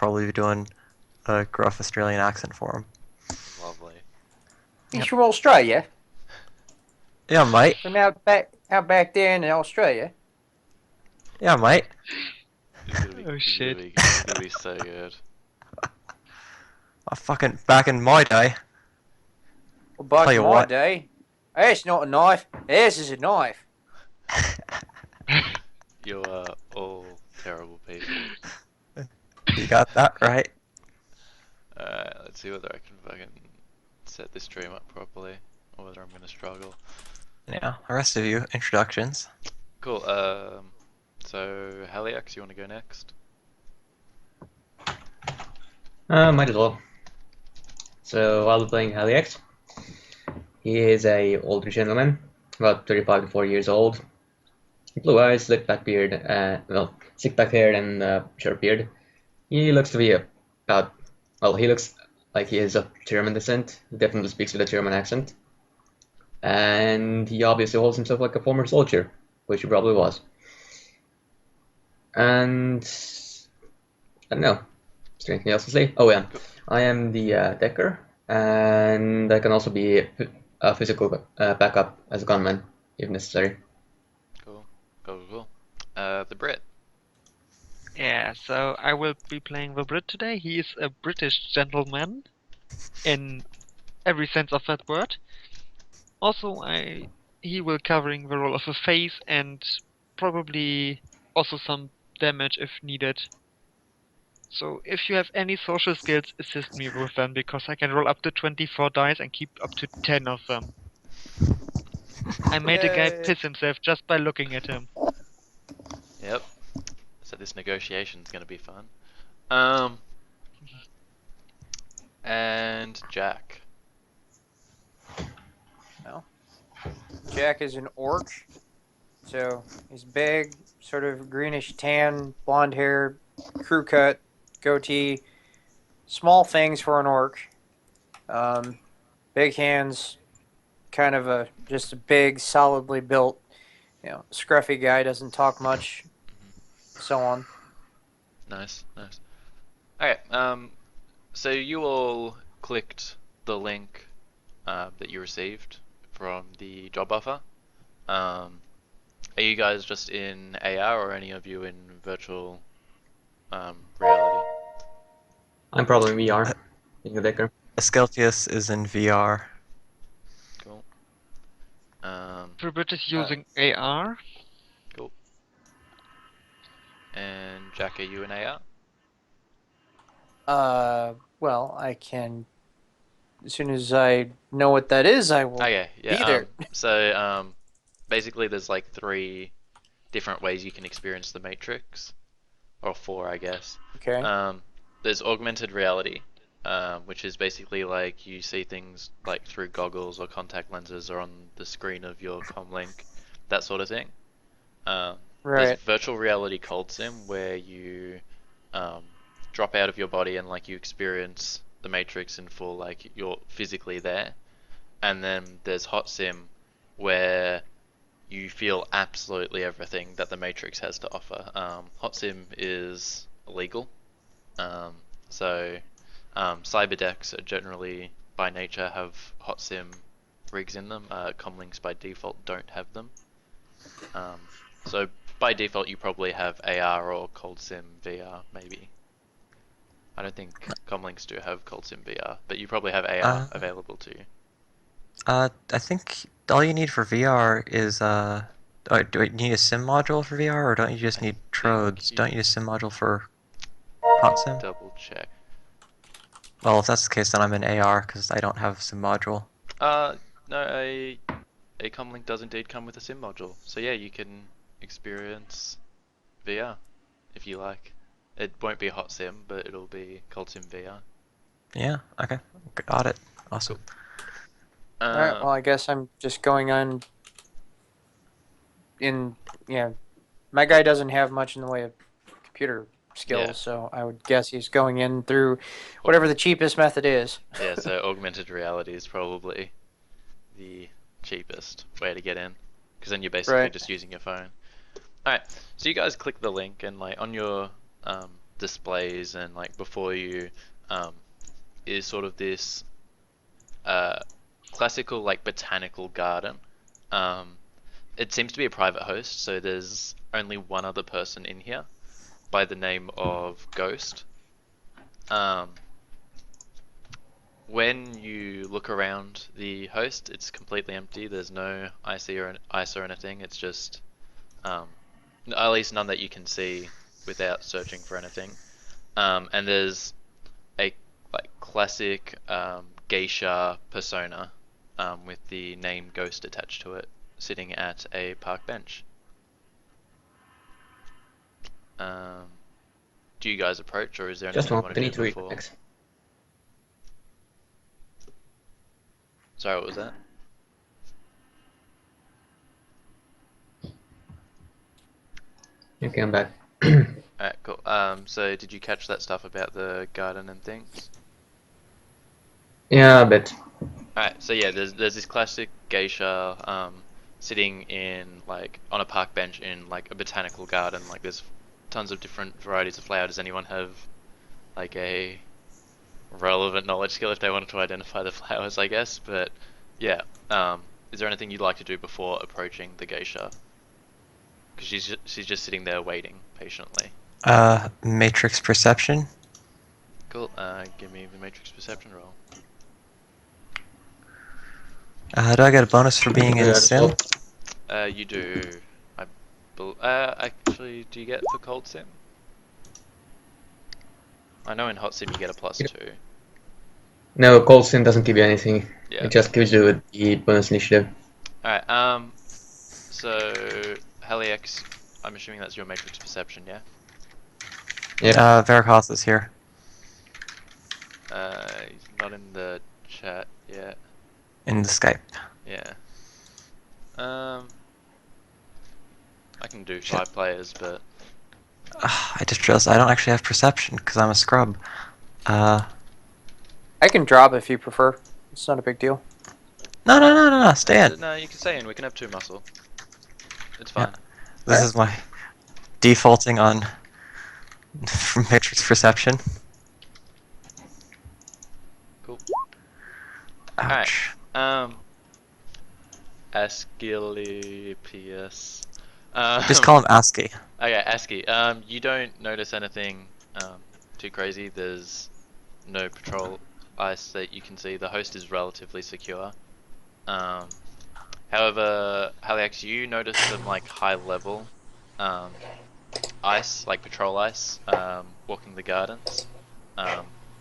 probably be doing a gruff Australian accent for him. Lovely. He's Yep. from Australia. Yeah, mate. From out back there in Australia. Yeah, mate. It's gonna be, Oh it's gonna shit. be, it's gonna be so good. I fucking back in my day. Well, back Tell in you my what. day, it's not a knife. This is a knife. You are all terrible people. You got that right. Let's see whether I can fucking set this stream up properly, or whether I'm gonna struggle. Yeah. The rest of you, introductions. Cool. So Haliax, you want to go next? Might as well. So I'll be playing Haliax. He is a older gentleman, about 35 to 40 years old. Blue eyes, slick back beard, slick back hair and short beard. He looks to be he looks like he is of German descent. He definitely speaks with a German accent. And he obviously holds himself like a former soldier, which he probably was. And I don't know. Is there anything else to say? Oh yeah, I am the decker, and I can also be a physical backup as a gunman if necessary. Cool. Cool. The Brit. Yeah, so I will be playing the Brit today. He is a British gentleman in every sense of that word. Also, he will covering the role of a face and probably also some damage if needed. So if you have any social skills, assist me with them because I can roll up to 24 dice and keep up to 10 of them. I made a guy Yay. piss himself just by looking at him. Yep. So this negotiation's gonna be fun. And Jack. Well, Jack is an orc, so he's big, sort of greenish tan, blonde hair, crew cut, goatee, small things for an orc. Big hands, kind of just a big, solidly built, scruffy guy. Doesn't talk much, so on. Nice. Okay. So you all clicked the link that you received from the job offer. Are you guys just in AR or any of you in virtual reality? I'm probably in VR, being a decker. Asclepius is in VR. Cool. The Brit is using AR. Cool. And Jack, are you in AR? Well, I can. As soon as I know what that is, I will Okay, be yeah. there. So basically, there's like 3 different ways you can experience the Matrix, or 4, I guess. Okay. There's augmented reality, which is basically like you see things like through goggles or contact lenses or on the screen of your comlink, that sort of thing. There's Right. virtual reality cold sim where you drop out of your body and like you experience the Matrix in full, like you're physically there. And then there's hot sim where you feel absolutely everything that the Matrix has to offer. Hot sim is illegal. So cyberdecks are generally by nature have hot sim rigs in them. Comlinks by default don't have them. So by default you probably have AR or cold sim VR maybe. I don't think comlinks do have cold sim VR, but you probably have AR available to you. I think all you need for VR is do you need a sim module for VR, or don't you just I need think Trodes? you- Don't you need a sim module for hot sim? Double check. Well, if that's the case, then I'm in AR because I don't have a sim module. No, a comlink does indeed come with a sim module. So yeah, you can experience VR if you like. It won't be hot sim, but it'll be cold sim VR. Yeah. Okay. Got it. Awesome. All right. Well, I guess I'm just going on. My guy doesn't have much in the way of computer skills, Yeah. so I would guess he's going in through whatever the cheapest method is. Yeah, so augmented reality is probably the cheapest way to get in, because then you're basically Right. just using your phone. Alright, so you guys click the link and like on your displays and like before you is sort of this classical like botanical garden. It seems to be a private host, so there's only one other person in here by the name of Ghost. When you look around the host, it's completely empty. There's no ice or anything. It's just, at least none that you can see without searching for anything. And there's a like classic geisha persona with the name Ghost attached to it, sitting at a park bench. Do you guys approach, or is there anything Just you one. want They to need do to read before? next. Sorry, what was that? Okay, I'm back. Alright, cool. So did you catch that stuff about the garden and things? Yeah, a bit. Alright, so yeah, there's this classic geisha sitting in like on a park bench in like a botanical garden. Like there's tons of different varieties of flowers. Does anyone have like a relevant knowledge skill if they wanted to identify the flowers, I guess? But yeah, is there anything you'd like to do before approaching the geisha? Because she's just sitting there waiting patiently. Matrix perception. Cool. Give me the matrix perception roll. Do I get a bonus for being in Yeah, sim? You do. Actually, do you get for cold sim? I know in hot sim you get a +2. No, Cold Sim doesn't give you anything. Yeah. It just gives you the bonus initiative. Alright, so Helix, I'm assuming that's your matrix perception, yeah? Yep. Veracos is here. He's not in the chat yet. In the Skype. Yeah. I can do 5 players, but I just realized I don't actually have perception because I'm a scrub. I can drop if you prefer. It's not a big deal. No, stay in. no, you can stay in. We can have 2 muscle. It's fine. This is my defaulting on Matrix perception. Cool. Ouch. Asclepius. Just call him ASCII. Okay, ASCII. You don't notice anything too crazy. There's no patrol ice that you can see. The host is relatively secure. However, Haliax, you notice some like high level ice, like patrol ice, walking the gardens.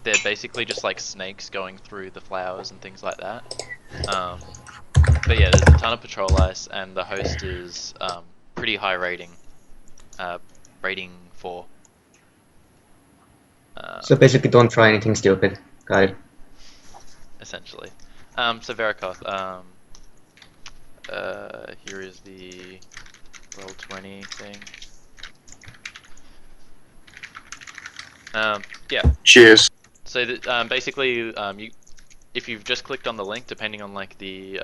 They're basically just like snakes going through the flowers and things like that. But yeah, there's a ton of patrol ice, and the host is pretty high rating. Rating 4. So basically, don't try anything stupid. Got it. Essentially. So Verakoth, here is the roll 20 thing. Yeah. Cheers. So basically, if you've just clicked on the link, depending on like the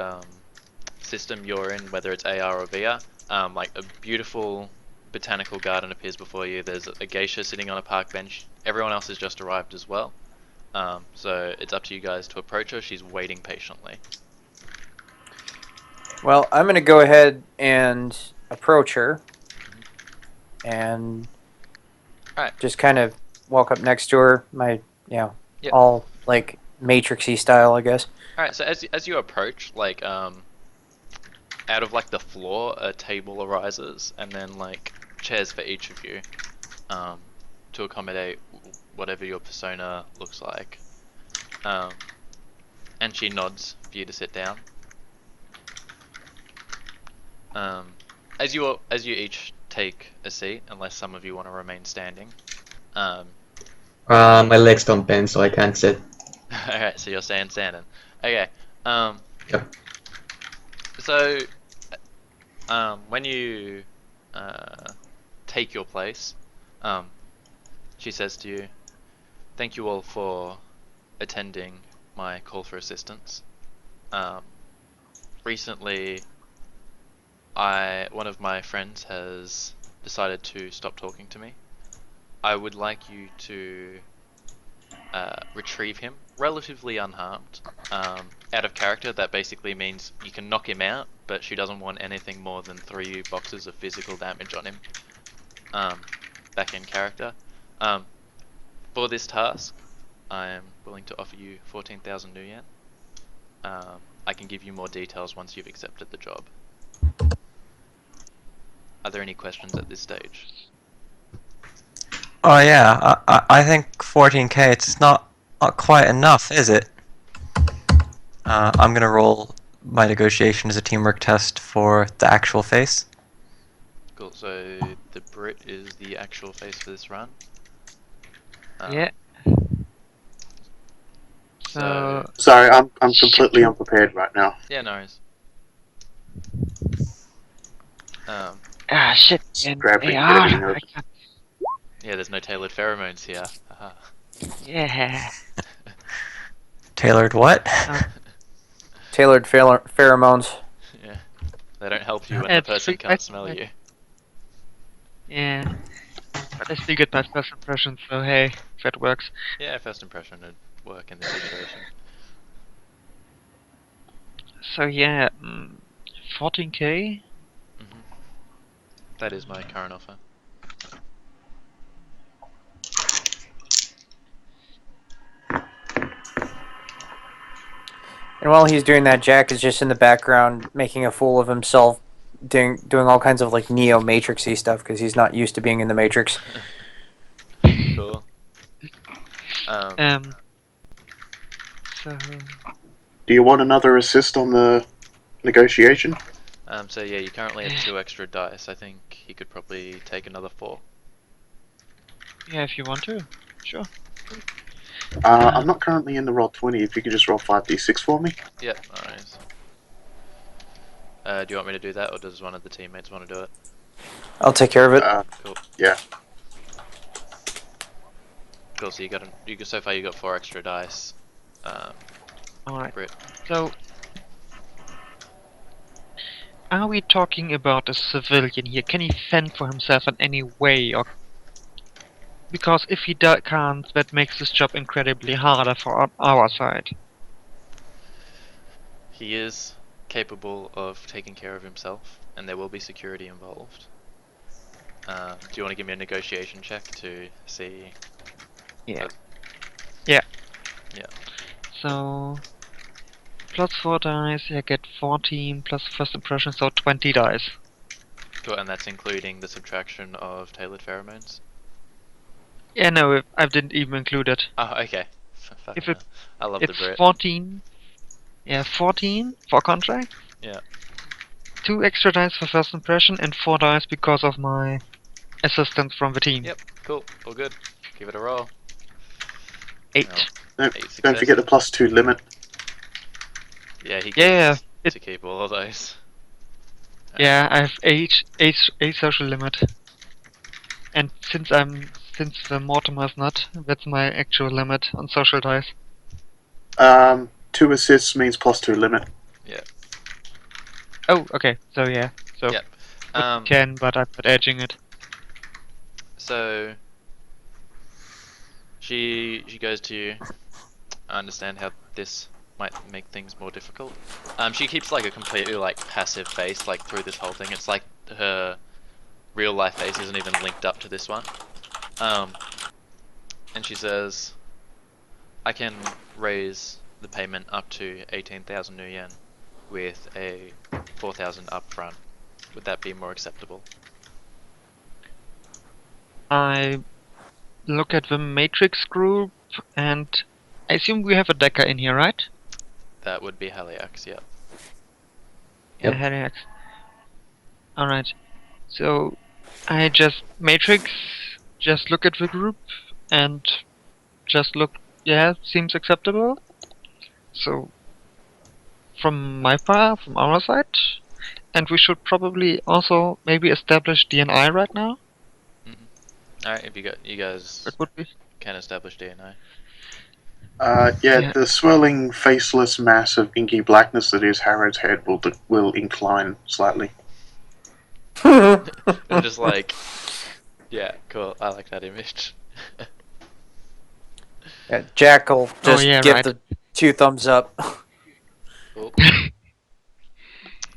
system you're in, whether it's AR or VR, like a beautiful botanical garden appears before you. There's a geisha sitting on a park bench. Everyone else has just arrived as well. So it's up to you guys to approach her. She's waiting patiently. Well, I'm going to go ahead and approach her and Alright. just kind of walk up next to her. Yep. All like Matrixy style, I guess. Alright, so as you approach, like out of like the floor, a table arises, and then like chairs for each of you, to accommodate whatever your persona looks like. And she nods for you to sit down. As you each take a seat, unless some of you want to remain standing. My legs don't bend, so I can't sit. Alright, so you're staying standing. Okay. Yep. So, when you take your place, she says to you, "Thank you all for attending my call for assistance. Recently, one of my friends has decided to stop talking to me. I would like you to retrieve him relatively unharmed. Out of character, that basically means you can knock him out, but she doesn't want anything more than 3 boxes of physical damage on him. Back in character. For this task, I am willing to offer you 14,000 new yen. I can give you more details once you've accepted the job. Are there any questions at this stage? Oh yeah, I think 14k. It's not quite enough, is it? I'm gonna roll my negotiation as a teamwork test for the actual face. Cool, so the Brit is the actual face for this run. Yeah. So, Sorry, I'm completely unprepared right now. yeah, no worries. Shit. Just grab it and get everything open. Yeah, there's no tailored pheromones here. Haha. Yeah. Tailored what? Tailored pheromones. Yeah. They don't help you when Yeah, the person it's can't free- smell you. Yeah. But I still get my first impression, so hey, if that works. Yeah, first impression would work in this situation. So yeah, 14k. That is my current offer. And while he's doing that, Jack is just in the background making a fool of himself, doing all kinds of like Neo Matrixy stuff because he's not used to being in the Matrix. Cool. So Do you want another assist on the negotiation? So yeah, you currently have 2 extra dice. I think he could probably take another 4. yeah, if you want to, sure. I'm not currently in the roll 20. If you could just roll 5d6 for me. Yeah, nice. Do you want me to do that, or does one of the teammates want to do it? I'll take care of it. Cool. Yeah. Cool. So so far you got 4 extra dice. Alright. Brit. So, are we talking about a civilian here? Can he fend for himself in any way, or because if he can't, that makes this job incredibly harder for our side. He is capable of taking care of himself, and there will be security involved. Do you want to give me a negotiation check to see? Yeah. Yeah. So, plus 4 dice, I get 14 plus first impression, so 20 dice. Cool, and that's including the subtraction of tailored pheromones? Yeah, no, I didn't even include it. Oh, okay. If it- I love the It's Brit. 14. Yeah, 14 for contract. Yeah. 2 extra dice for first impression and 4 dice because of my assistance from the team. Yep, cool, all good. Give it a roll. 8. No, Don't, 8 don't forget the successes. +2 limit. Yeah, he Yeah, gets to keep all of those. Yeah, I have 8 social limit. And since the Mortimer's not, that's my actual limit on social dice. 2 assists means +2 limit. Oh, okay. So yeah. So Yep. with 10, but I'm not edging it. So she goes to you. I understand how this might make things more difficult. She keeps like a completely like passive face like through this whole thing. It's like her real life face isn't even linked up to this one. And she says, I can raise the payment up to 18,000 new yen with a 4,000 upfront. Would that be more acceptable? I look at the Matrix group, and I assume we have a Decker in here, right? That would be Haliax, yeah. Yeah, Yep. Haliax. Alright. So, I just Matrix, just look at the group, and just look, yeah, seems acceptable. So, from my part, from our side, and we should probably also maybe establish DNI right now. Alright, if you guys That would be. can establish DNA. Yeah. The swirling, faceless mass of inky blackness that is Harrod's head will incline slightly. And just like Yeah, cool. I like that image. Yeah, Jack will just yeah, give right. the 2 thumbs up. Cool.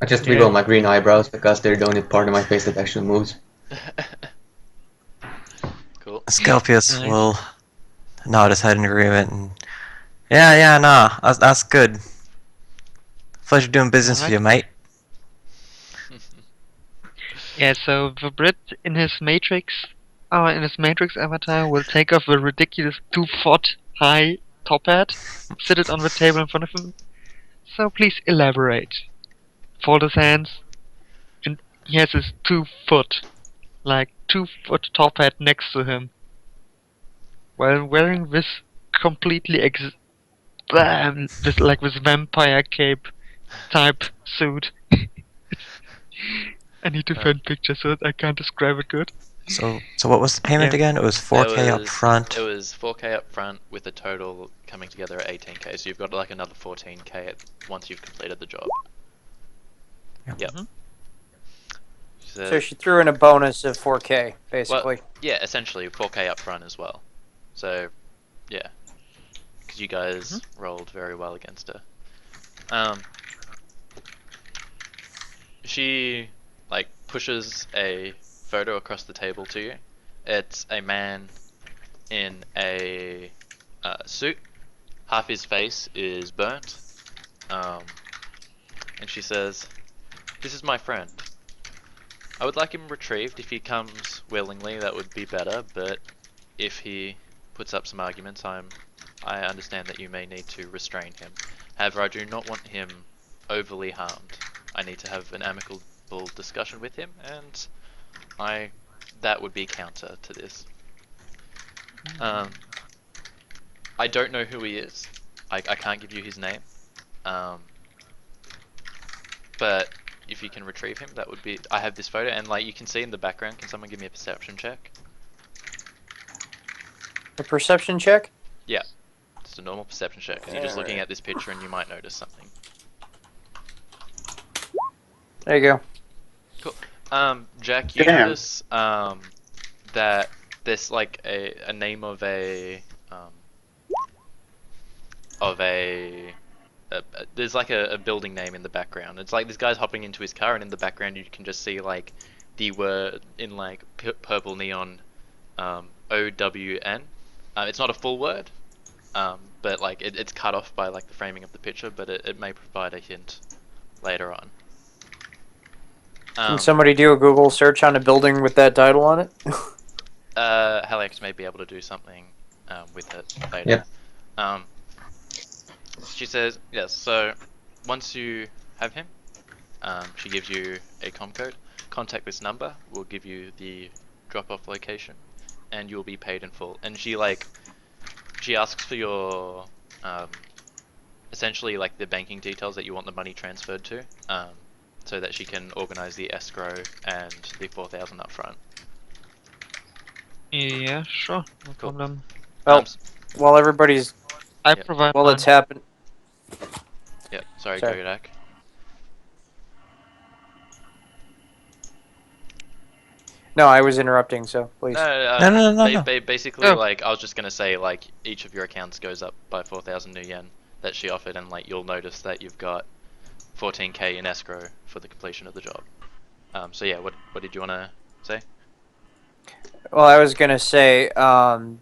I just Yeah. wiggle my green eyebrows because they're the only part of my face that actually moves. Cool. Skelpius Nice. will nod his head in agreement. And, yeah, nah, that's good. Pleasure doing business with Alright. you, mate. Yeah, so the Brit in his Matrix avatar will take off the ridiculous 2-foot high top hat, sit it on the table in front of him. So please elaborate. Fold his hands, and he has his 2-foot, like 2-foot top hat next to him, while wearing this completely this vampire cape type suit. I need to find pictures so that I can't describe it good. So what was the payment Yeah. again? It was 4K up It front. was 4K up front with a total coming together at 18K. So you've got like another 14K once you've completed the job. Yep. Mhm. So she threw in a bonus of 4K, basically. yeah, essentially 4K up front as well. So, yeah, because you guys rolled very well against her. She like pushes a photo across the table to you. It's a man in a suit. Half his face is burnt. And she says, "This is my friend. I would like him retrieved. If he comes willingly, that would be better, but if he puts up some arguments, I understand that you may need to restrain him. However, I do not want him overly harmed. I need to have an amicable discussion with him, and that would be counter to this. I don't know who he is. I can't give you his name. But if you can retrieve him, that would be. I have this photo, and like you can see in the background. Can someone give me a perception check? A perception check? Just a normal perception check, because you're just looking at this picture and you might notice something. There you go. Jack, you Damn. notice that there's like a name of a there's like a building name in the background. It's like this guy's hopping into his car, and in the background you can just see like the word in like purple neon, OWN. It's not a full word, but like it's cut off by like the framing of the picture, but it may provide a hint later on. Can somebody do a Google search on a building with that title on it? Halex may be able to do something with it later. Yep. She says, yes, so once you have him, she gives you a comm code. Contact this number, we'll give you the drop-off location, and you'll be paid in full. And she asks for your, essentially like the banking details that you want the money transferred to, so that she can organize the escrow and the 4,000 up front. Yeah, sure, no Cool. problem. Well, while everybody's I Yep. provide. while mine. it's happened, Yeah, sorry, Sorry. Kodak. no, I was interrupting, so please. No. Basically, Oh. like, I was just gonna say, like, each of your accounts goes up by 4,000 new yen that she offered, and, like, you'll notice that you've got 14K in escrow for the completion of the job. So yeah, what did you wanna say? Well, I was gonna say, well,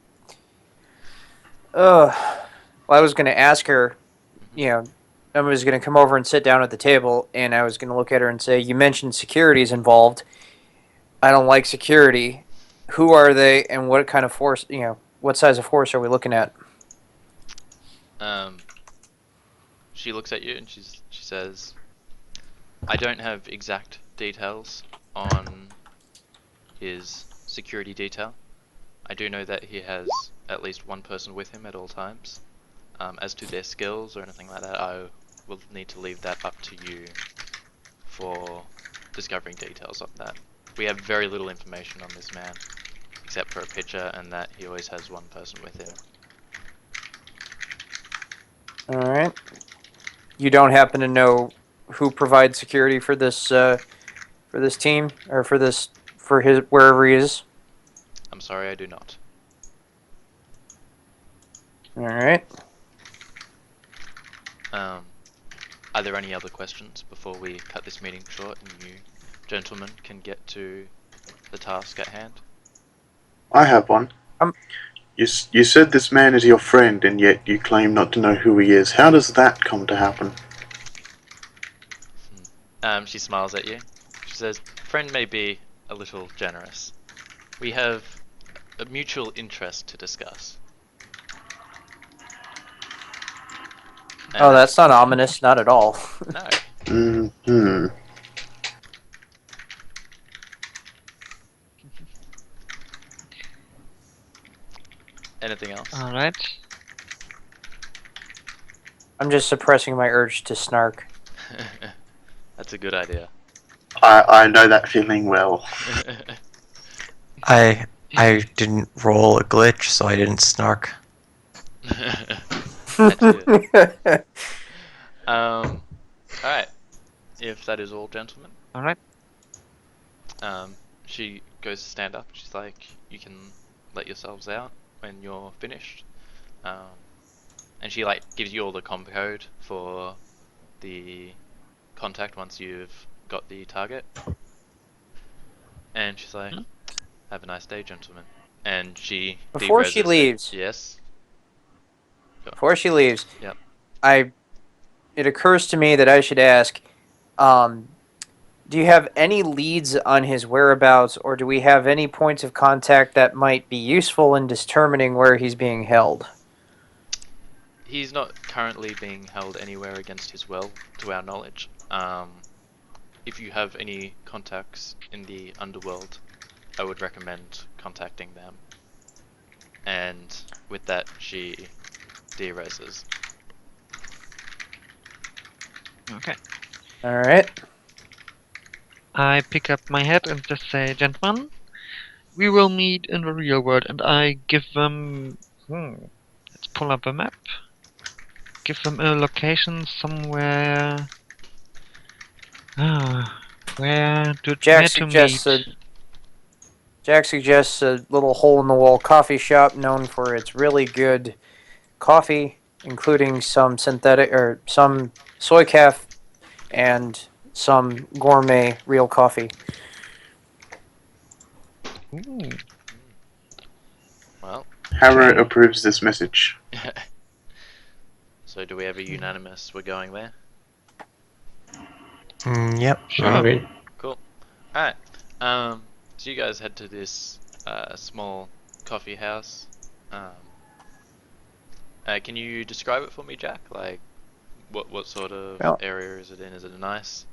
I was gonna ask her, I was gonna come over and sit down at the table, and I was gonna look at her and say, "You mentioned security's involved. I don't like security. Who are they, and what kind of force? What size of force are we looking at?" She looks at you and she says, "I don't have exact details on his security detail. I do know that he has at least one person with him at all times. As to their skills or anything like that, I will need to leave that up to you for discovering details of that. We have very little information on this man, except for a picture and that he always has one person with him." All right. You don't happen to know who provides security for this team, or for his wherever he is? sorry, I do not. All right. Are there any other questions before we cut this meeting short and you gentlemen can get to the task at hand? I have one. Um- You said this man is your friend, and yet you claim not to know who he is. How does that come to happen? She smiles at you. She says, "Friend may be a little generous. We have a mutual interest to discuss." Oh, that's not ominous, not at all. No. Hmm. Anything else? Alright. I'm just suppressing my urge to snark. That's a good idea. I know that feeling well. I didn't roll a glitch, so I didn't snark. Alright. If that is all, gentlemen. Alright. She goes to stand up. She's like, "You can let yourselves out when you're finished." And she like gives you all the comp code for the contact once you've got the target. And she's like, "Have a nice day, gentlemen." And she Before she dereses it. leaves. Yes. Before she leaves, Yep. it occurs to me that I should ask, do you have any leads on his whereabouts, or do we have any points of contact that might be useful in determining where he's being held? He's not currently being held anywhere against his will, to our knowledge. If you have any contacts in the underworld, I would recommend contacting them. And with that, she de-reses. Okay. Alright. I pick up my head and just say, "Gentlemen, we will meet in the real world," and I give them. Let's pull up a map. Give them a location somewhere. Where Jack to suggests meet? Jack suggests a little hole-in-the-wall coffee shop known for its really good coffee, including some synthetic or some soy calf and some gourmet real coffee. Ooh. Well, Harrow approves this message. so do we have a unanimous we're going there? Yep. Sure. Agreed. Alright, so you guys head to this small coffee house. Can you describe it for me, Jack? Like, what sort of Well- area is it in? Is it a nice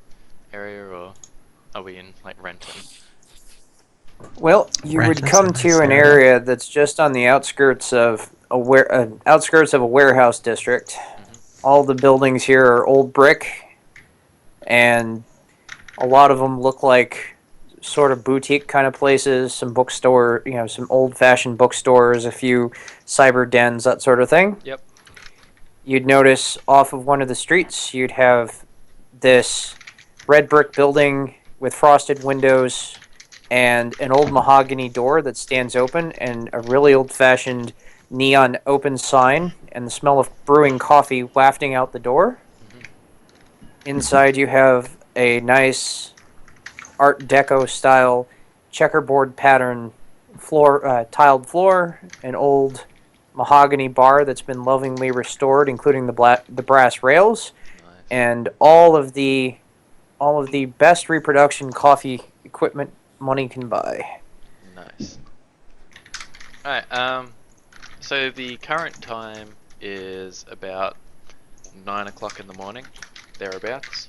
area, or are we in, like, Renton? Well, you would Renton's come a nice to an area. area that's just on the outskirts of a warehouse district. All the buildings here are old brick, and a lot of them look like sort of boutique kind of places. Some bookstore, some old-fashioned bookstores, a few cyber dens, that sort of thing. Yep. You'd notice off of one of the streets, you'd have this red brick building with frosted windows and an old mahogany door that stands open, and a really old-fashioned neon open sign, and the smell of brewing coffee wafting out the door. Inside you have a nice Art Deco style checkerboard pattern tiled floor, an old mahogany bar that's been lovingly restored, including the brass rails, Nice. and all of the best reproduction coffee equipment money can buy. Nice. Alright, so the current time is about 9 o'clock in the morning, thereabouts.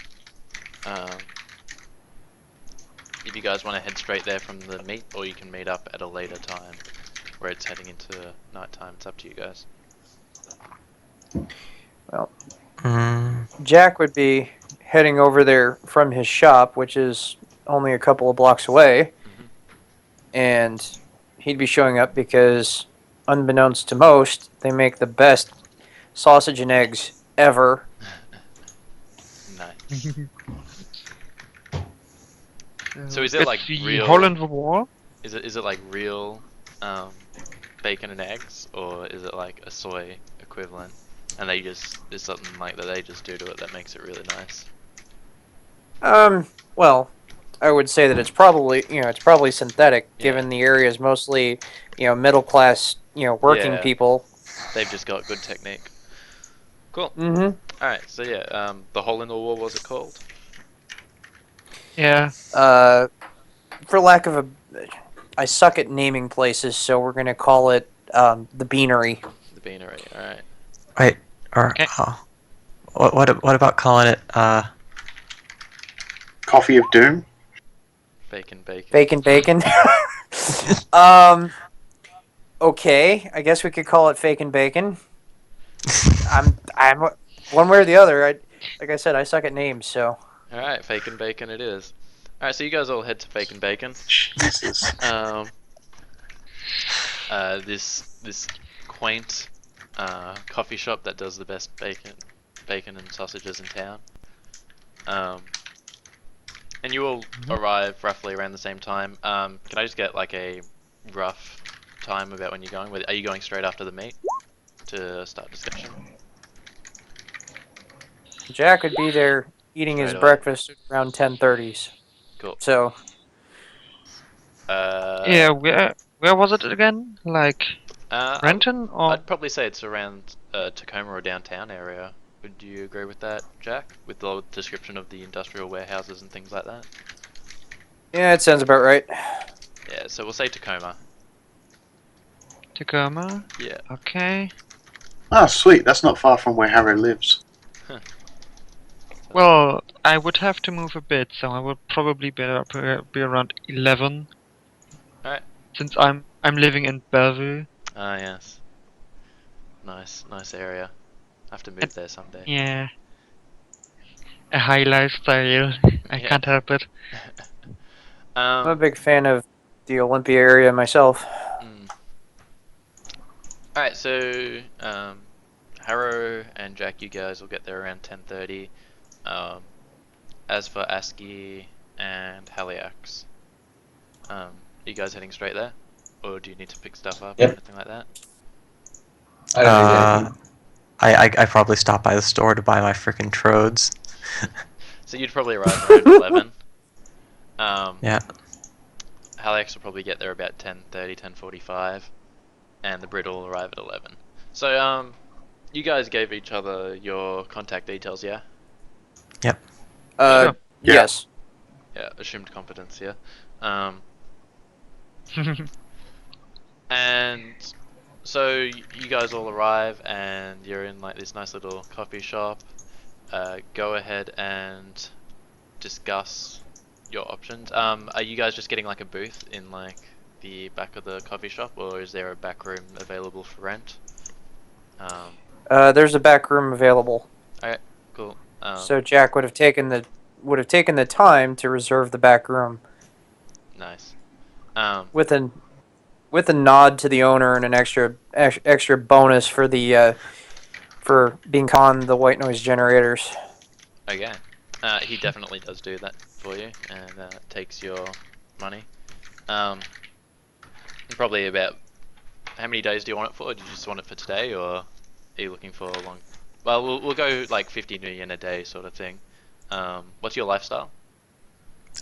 If you guys want to head straight there from the meet, or you can meet up at a later time where it's heading into nighttime, it's up to you guys. Jack would be heading over there from his shop, which is only a couple of blocks away, and he'd be showing up because, unbeknownst to most, they make the best sausage and eggs ever. Nice. So is it It's like the real- hole in the wall? Is it like real bacon and eggs, or is it like a soy equivalent? And they just there's something like that they just do to it that makes it really nice. Well, I would say that it's probably it's probably synthetic, Yeah. given the area is mostly middle class working Yeah. people. They've just got good technique. Cool. Mm-hmm. All right. So yeah, the hole in the wall, was it called? Yeah. For lack of I suck at naming places, so we're gonna call it the Beanery. The Beanery. All right. Wait, or Okay. what about calling it Coffee of Doom? Bacon. Bacon. Okay, I guess we could call it Fake and Bacon. I'm one way or the other. Like I said, I suck at names, so. All right. Fake and bacon it is. All right. So you guys all head to Fake and Bacon. Jesus. This quaint coffee shop that does the best bacon and sausages in town. And you all arrive roughly around the same time. Can I just get like a rough time about when you're going? Are you going straight after the meet to start discussion? Jack would be there eating his Straight away. breakfast around 10:30s. Cool. So, Yeah. Where was it again? Like Renton or? I'd probably say it's around Tacoma or downtown area. Would you agree with that, Jack? With the description of the industrial warehouses and things like that? yeah, it sounds about right. Yeah, so we'll say Tacoma. Tacoma. Yeah. Okay. Ah, sweet. That's not far from where Harry lives. Well, I would have to move a bit, so I would probably be around 11. Alright. Since I'm living in Bellevue. Ah, yes. Nice area. I have to move there someday. Yeah. A high lifestyle. I Yeah. can't help it. I'm a big fan of the Olympia area myself. Alright, so Harrow and Jack, you guys will get there around 10:30. As for ASCII and Haliax, are you guys heading straight there? Or do you need to pick stuff up Yep. or anything like that? I don't need anything. I probably stop by the store to buy my freaking trodes. So you'd probably arrive around 11. Yeah. Haliax will probably get there about 10:30, 10:45, and the Brit will arrive at 11. So you guys gave each other your contact details, yeah? Yep. Sure. Yes. Yeah, assumed competence, yeah. And so you guys all arrive and you're in like this nice little coffee shop. Go ahead and discuss your options. Are you guys just getting like a booth in like the back of the coffee shop, or is there a back room available for rent? There's a back room available. Alright, cool. So Jack would have taken the time to reserve the back room Nice. with a nod to the owner and an extra bonus for the for being on the white noise generators. Okay. He definitely does do that for you and takes your money. Probably about how many days do you want it for? Do you just want it for today, or are you looking for a long? Well, we'll go like 50 million a day sort of thing. What's your lifestyle?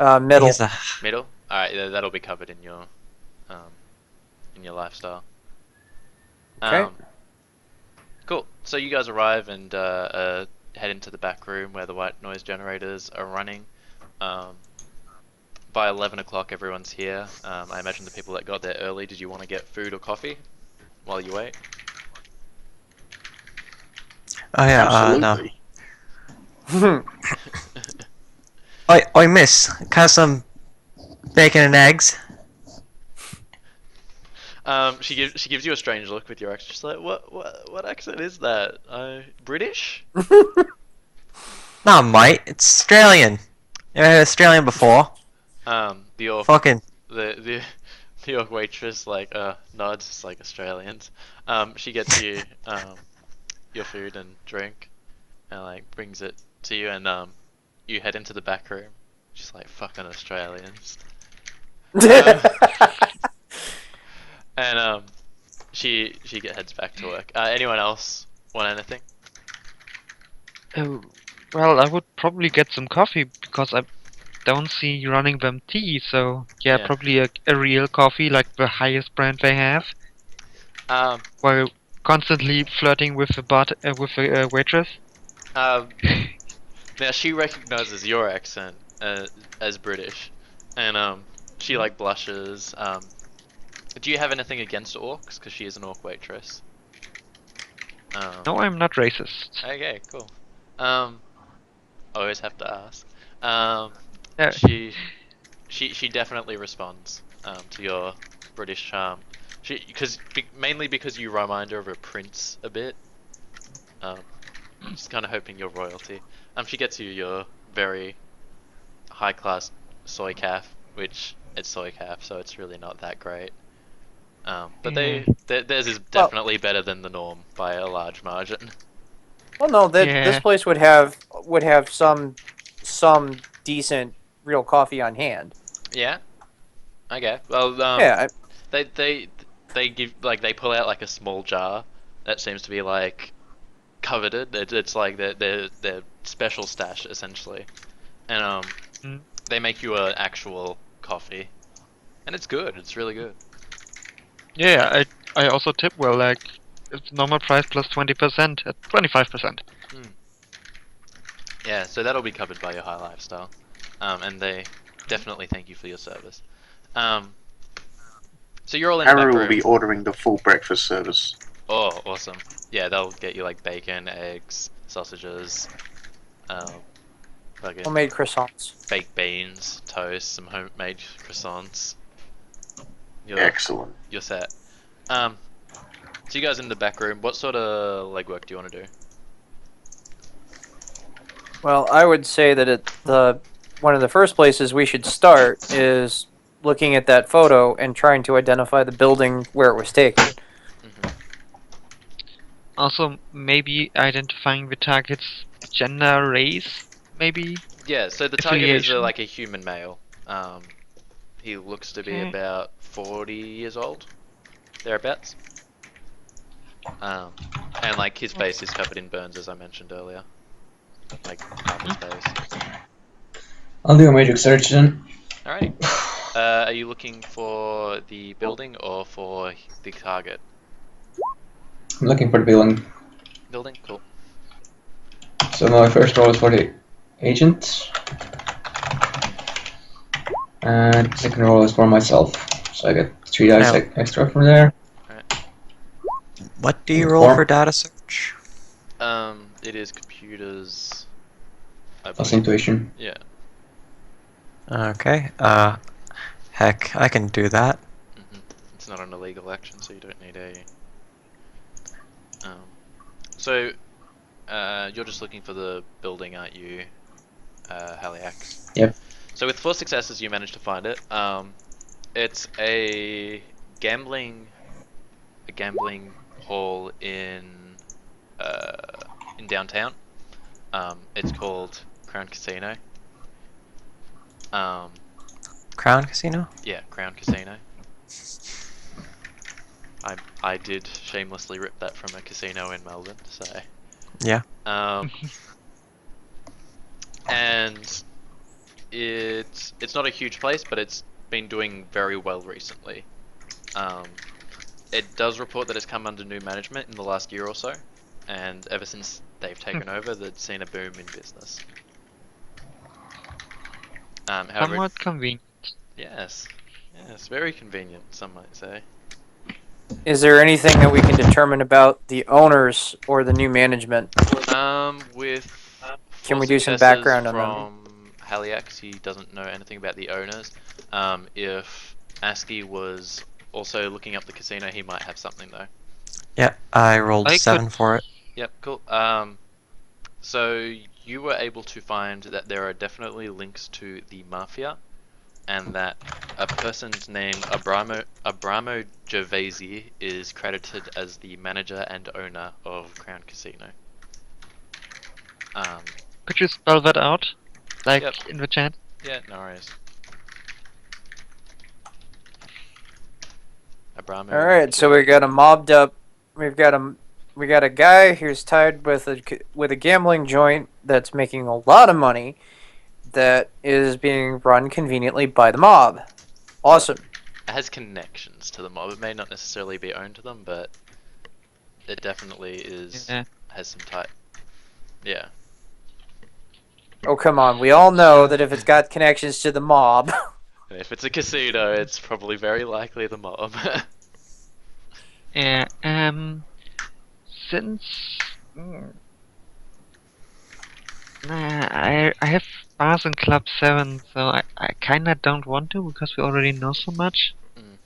Middle. He's a- Middle. All right, that'll be covered in your lifestyle. Okay. Cool. So you guys arrive and head into the back room where the white noise generators are running. By 11 o'clock, everyone's here. I imagine the people that got there early. Did you want to get food or coffee while you wait? Oh yeah. No. Absolutely. Oi, miss. Can I have some bacon and eggs? She gives you a strange look with your accent. She's like, what accent is that? British? No, mate. It's Australian. You ever heard Australian before? The York Fucking. the York waitress like nods, it's like Australians. She gets you your food and drink, and like brings it to you, and you head into the back room. She's like, fucking Australians. And heads back to work. Anyone else want anything? Oh, well, I would probably get some coffee because I don't see you running them tea. So yeah, Yeah. probably a real coffee, like the highest brand they have, Um, while constantly flirting with the waitress. Now she recognizes your accent as British, and she like blushes. Do you have anything against orcs? Because she is an orc waitress. No, I'm not racist. Okay, cool. I always have to ask. Yeah. She definitely responds to your British charm. Mainly because you remind her of a prince a bit. Just kind of hoping you're royalty. She gets you your very high class soy calf, which it's soy calf, so it's really not that great. But theirs is definitely better than the norm by a large margin. Well, no, this Yeah. place would have some decent real coffee on hand. Yeah. Okay. Well, Yeah, they give they pull out like a small jar that seems to be like coveted. It's like their special stash essentially, and Mm. they make you an actual coffee, and it's good. It's really good. Yeah, I also tip well, like it's normal price plus 20% at 25%. Yeah, so that'll be covered by your high lifestyle, and they definitely thank you for your service. So you're all in the back Harry will room. be ordering the full breakfast service. Oh, awesome. Yeah, they'll get you like bacon, eggs, sausages, fucking homemade croissants. baked beans, toast, some homemade croissants. Excellent. You're set. So you guys in the back room, what sort of legwork do you want to do? Well, I would say that one of the first places we should start is looking at that photo and trying to identify the building where it was taken. Also, maybe identifying the target's gender, race, maybe. Yeah, so the target is Affiliation. like a human male. He looks to be Okay. about 40 years old, thereabouts. And like his face is covered in burns, as I mentioned earlier. Like half his face. I'll do a magic search then. Alright. Are you looking for the building or for the target? I'm looking for the building. Building? Cool. So my first roll is for the agent. And second roll is for myself. So I get 3 dice Now- extra from there. What do you roll Four. for data search? It is computers. I Plus believe. intuition. Yeah. Okay. Heck, I can do that. It's not an illegal action, so you don't need a. So, you're just looking for the building, aren't you, Haliax? Yep. So with 4 successes, you managed to find it. It's a gambling hall in downtown. It's called Crown Casino. Crown Casino? Yeah, Crown Casino. I did shamelessly rip that from a casino in Melbourne, so. Yeah. And it's not a huge place, but it's been doing very well recently. It does report that it's come under new management in the last year or so, and ever since they've taken over, they've seen a boom in business. However, Somewhat convenient. yes, very convenient, some might say. Is there anything that we can determine about the owners or the new management? With Can 4 we do some successes background on them? from Haliax, he doesn't know anything about the owners. If ASCII was also looking up the casino, he might have something though. Yeah, I rolled I 7 could- for it. Yep, cool. So you were able to find that there are definitely links to the mafia, and that a person's named Abramo Gervasi is credited as the manager and owner of Crown Casino. Could you spell that out? Like Yep. in the chat? Yeah, no worries. Abramovich. All right, so we got a mobbed up. We got a guy who's tied with a gambling joint that's making a lot of money, that is being run conveniently by the mob. Awesome. It has connections to the mob. It may not necessarily be owned to them, but it definitely is. Yeah. Has some type. Yeah. Oh come on, we all know that if it's got connections to the mob. And if it's a casino, it's probably very likely the mob. Yeah. Since I have bars in Club 7, so I kinda don't want to because we already know so much. Mm.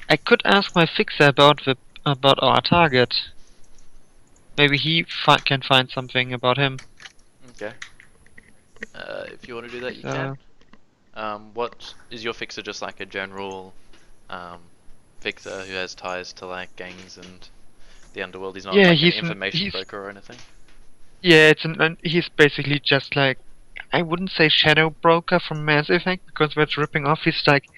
I could ask my fixer about our target. Maybe he can find something about him. Okay. If you want to do that, you So- can. What is your fixer? Just like a general fixer who has ties to like gangs and the underworld? He's not Yeah, like he's an an- information he's- broker or anything. Yeah, he's basically just like, I wouldn't say shadow broker from Mass Effect because that's ripping off. He's like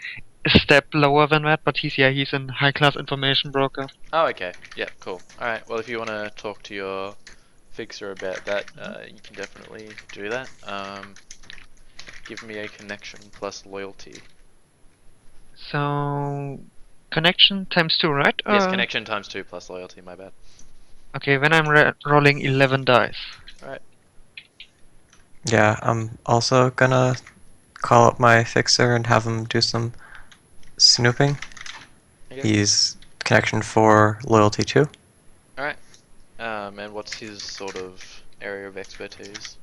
a step lower than that, but he's an high class information broker. Oh, okay. Yeah, cool. All right. Well, if you want to talk to your fixer about that, you can definitely do that. Give me a connection plus loyalty. So connection times 2, right? Yes, connection times 2 plus loyalty. My bad. Okay, then I'm rolling 11 dice. Yeah, I'm also gonna call up my fixer and have him do some snooping. Okay. He's connection for loyalty too. All right. And what's his sort of area of expertise?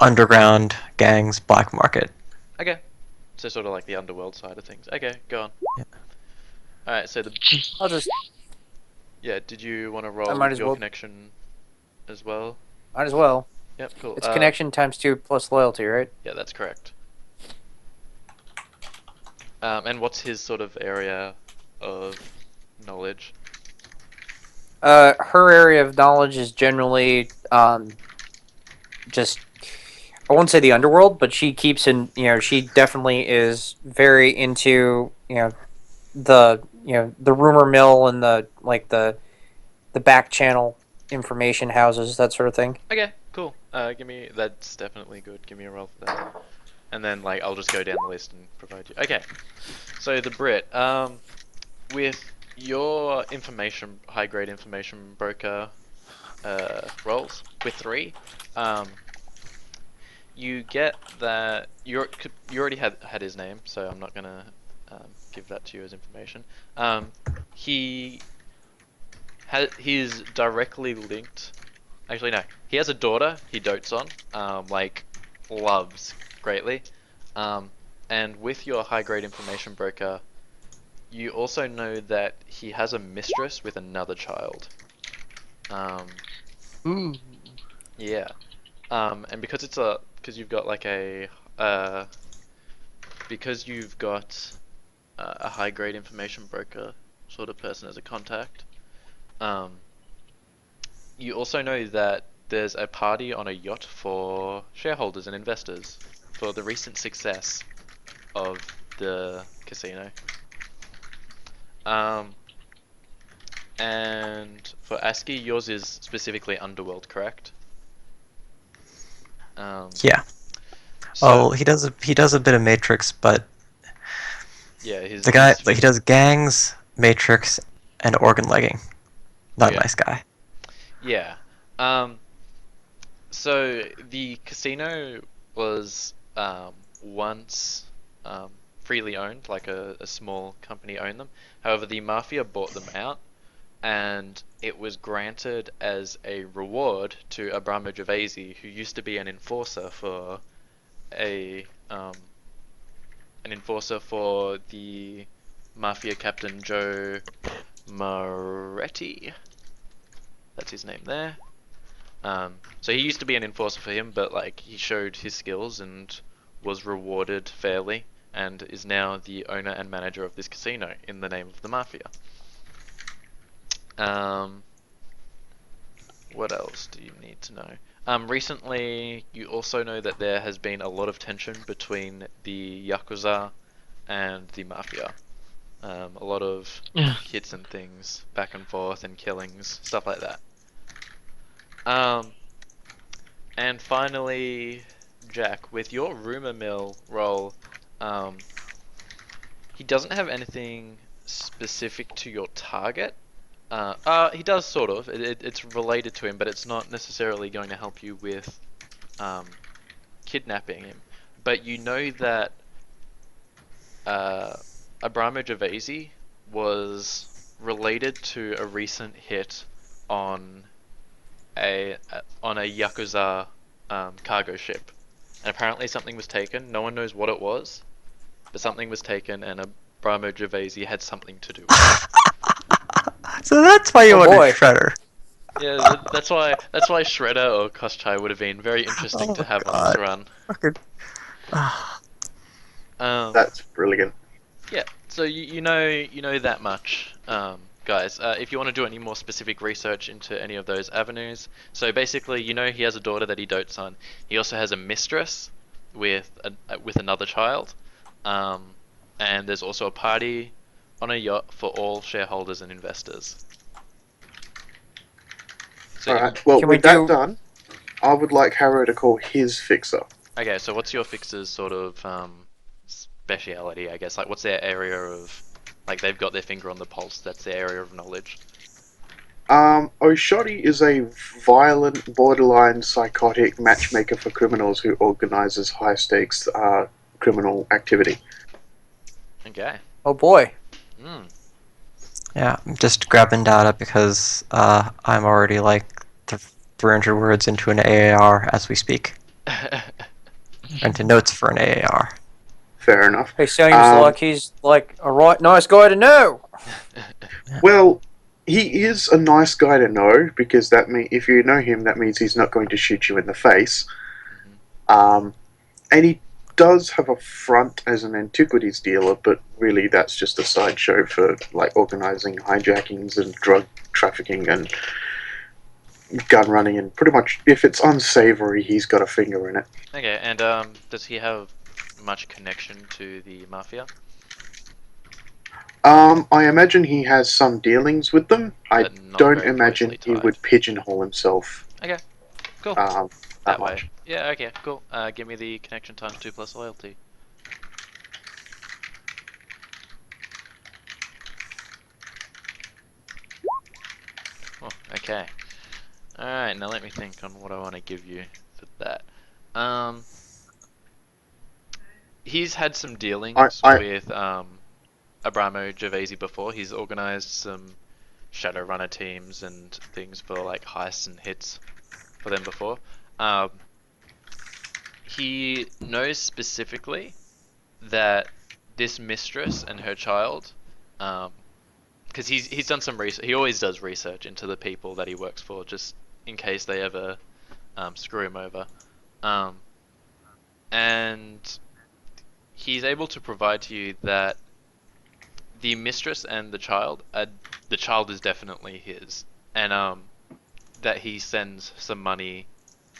Underground gangs, black market. Okay. So sort of like the underworld side of things. Okay, go on. Yeah. All right. So I'll just yeah. Did you want to roll might as your well. connection as well? might as well. Yep. Cool. It's connection times 2 plus loyalty, right? Yeah, that's correct. And what's his sort of area of knowledge? Her area of knowledge is generally just, I won't say the underworld, but she keeps in, she definitely is very into, the rumor mill and the back channel information houses, that sort of thing. Okay, cool. That's definitely good. Give me a roll for that. And then like I'll just go down the list and provide you. Okay. So the Brit, with your high grade information broker rolls with 3, you get that you already had his name, so I'm not gonna give that to you as information. He's directly linked. Actually, no. He has a daughter he dotes on, loves greatly. And with your high-grade information broker, you also know that he has a mistress with another child. Ooh. Yeah. And because you've got a high-grade information broker sort of person as a contact, you also know that there's a party on a yacht for shareholders and investors for the recent success of the casino. And for ASCII, yours is specifically Underworld, correct? Yeah. So, He does a bit of Matrix, but yeah, he does gangs, Matrix, and organ legging. Not Yeah. a nice guy. Yeah. So the casino was once freely owned, like a small company owned them. However, the mafia bought them out, and it was granted as a reward to Abramo Gervasi, who used to be an enforcer for the mafia captain Joe Moretti. That's his name there. So he used to be an enforcer for him, but like he showed his skills and was rewarded fairly, and is now the owner and manager of this casino in the name of the mafia. What else do you need to know? Recently, you also know that there has been a lot of tension between the Yakuza and the Mafia. A lot of Yeah. hits and things, back and forth, and killings, stuff like that. And finally, Jack, with your rumor mill role, he doesn't have anything specific to your target. He does sort of. It's related to him, but it's not necessarily going to help you with kidnapping him. But you know that Abramo Gervasi was related to a recent hit on a Yakuza cargo ship, and apparently something was taken. No one knows what it was, but something was taken, and Abramo Gervasi had something to do with it. So that's why you Oh, wanted boy. Shredder. Yeah, that's why Shredder or Koschai would have been very interesting Oh to have on God. this run. Fucking. Ah. That's brilliant. Yeah, so you know that much, guys. If you want to do any more specific research into any of those avenues, so basically, you know he has a daughter that he dotes on. He also has a mistress with another child, and there's also a party on a yacht for all shareholders and investors. So Alright, well, Can we with that do- done, I would like Harrow to call his fixer. okay, so what's your fixer's sort of speciality, I guess? Like, what's their area of, like, they've got their finger on the pulse, that's their area of knowledge. Oshodi is a violent, borderline psychotic matchmaker for criminals who organizes high stakes criminal activity. Okay. Oh boy. Hmm. Yeah, I'm just grabbing data because I'm already like 300 words into an AAR as we speak. Into notes for an AAR. Fair enough. He seems Um, like he's like a right nice guy to know. Well, he is a nice guy to know because if you know him, that means he's not going to shoot you in the face. And he does have a front as an antiquities dealer, but really that's just a sideshow for like organizing hijackings and drug trafficking and gun running, and pretty much if it's unsavory, he's got a finger in it. Okay, and does he have much connection to the mafia? I imagine he has some dealings with them. I But not don't very imagine closely he tied. would pigeonhole himself Okay, cool. that That way. much. Yeah, okay, cool. Give me the connection times 2 plus loyalty. Oh, okay. Alright, now let me think on what I want to give you for that. He's had some dealings I- with Abramo Gervasi before. He's organized some Shadowrunner teams and things for like heists and hits for them before. He knows specifically that this mistress and her child, because he's done some research. He always does research into the people that he works for, just in case they ever screw him over. And he's able to provide to you that the mistress and the child is definitely his, and that he sends some money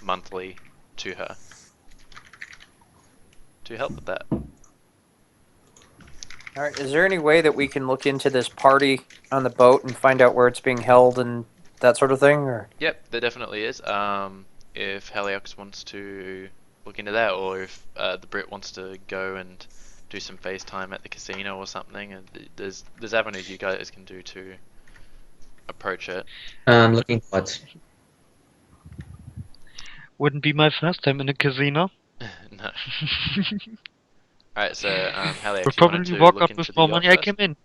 monthly to her to help with that. All right. Is there any way that we can look into this party on the boat and find out where it's being held and that sort of thing? Or Yep, there definitely is. If Heliox wants to look into that, or if the Brit wants to go and do some FaceTime at the casino or something, and there's avenues you guys can do to approach it. Looking what? Wouldn't be my first time in a casino. No. Alright, so Heliox, Would you wanted probably to walk look up into with the more yacht money I first? came in.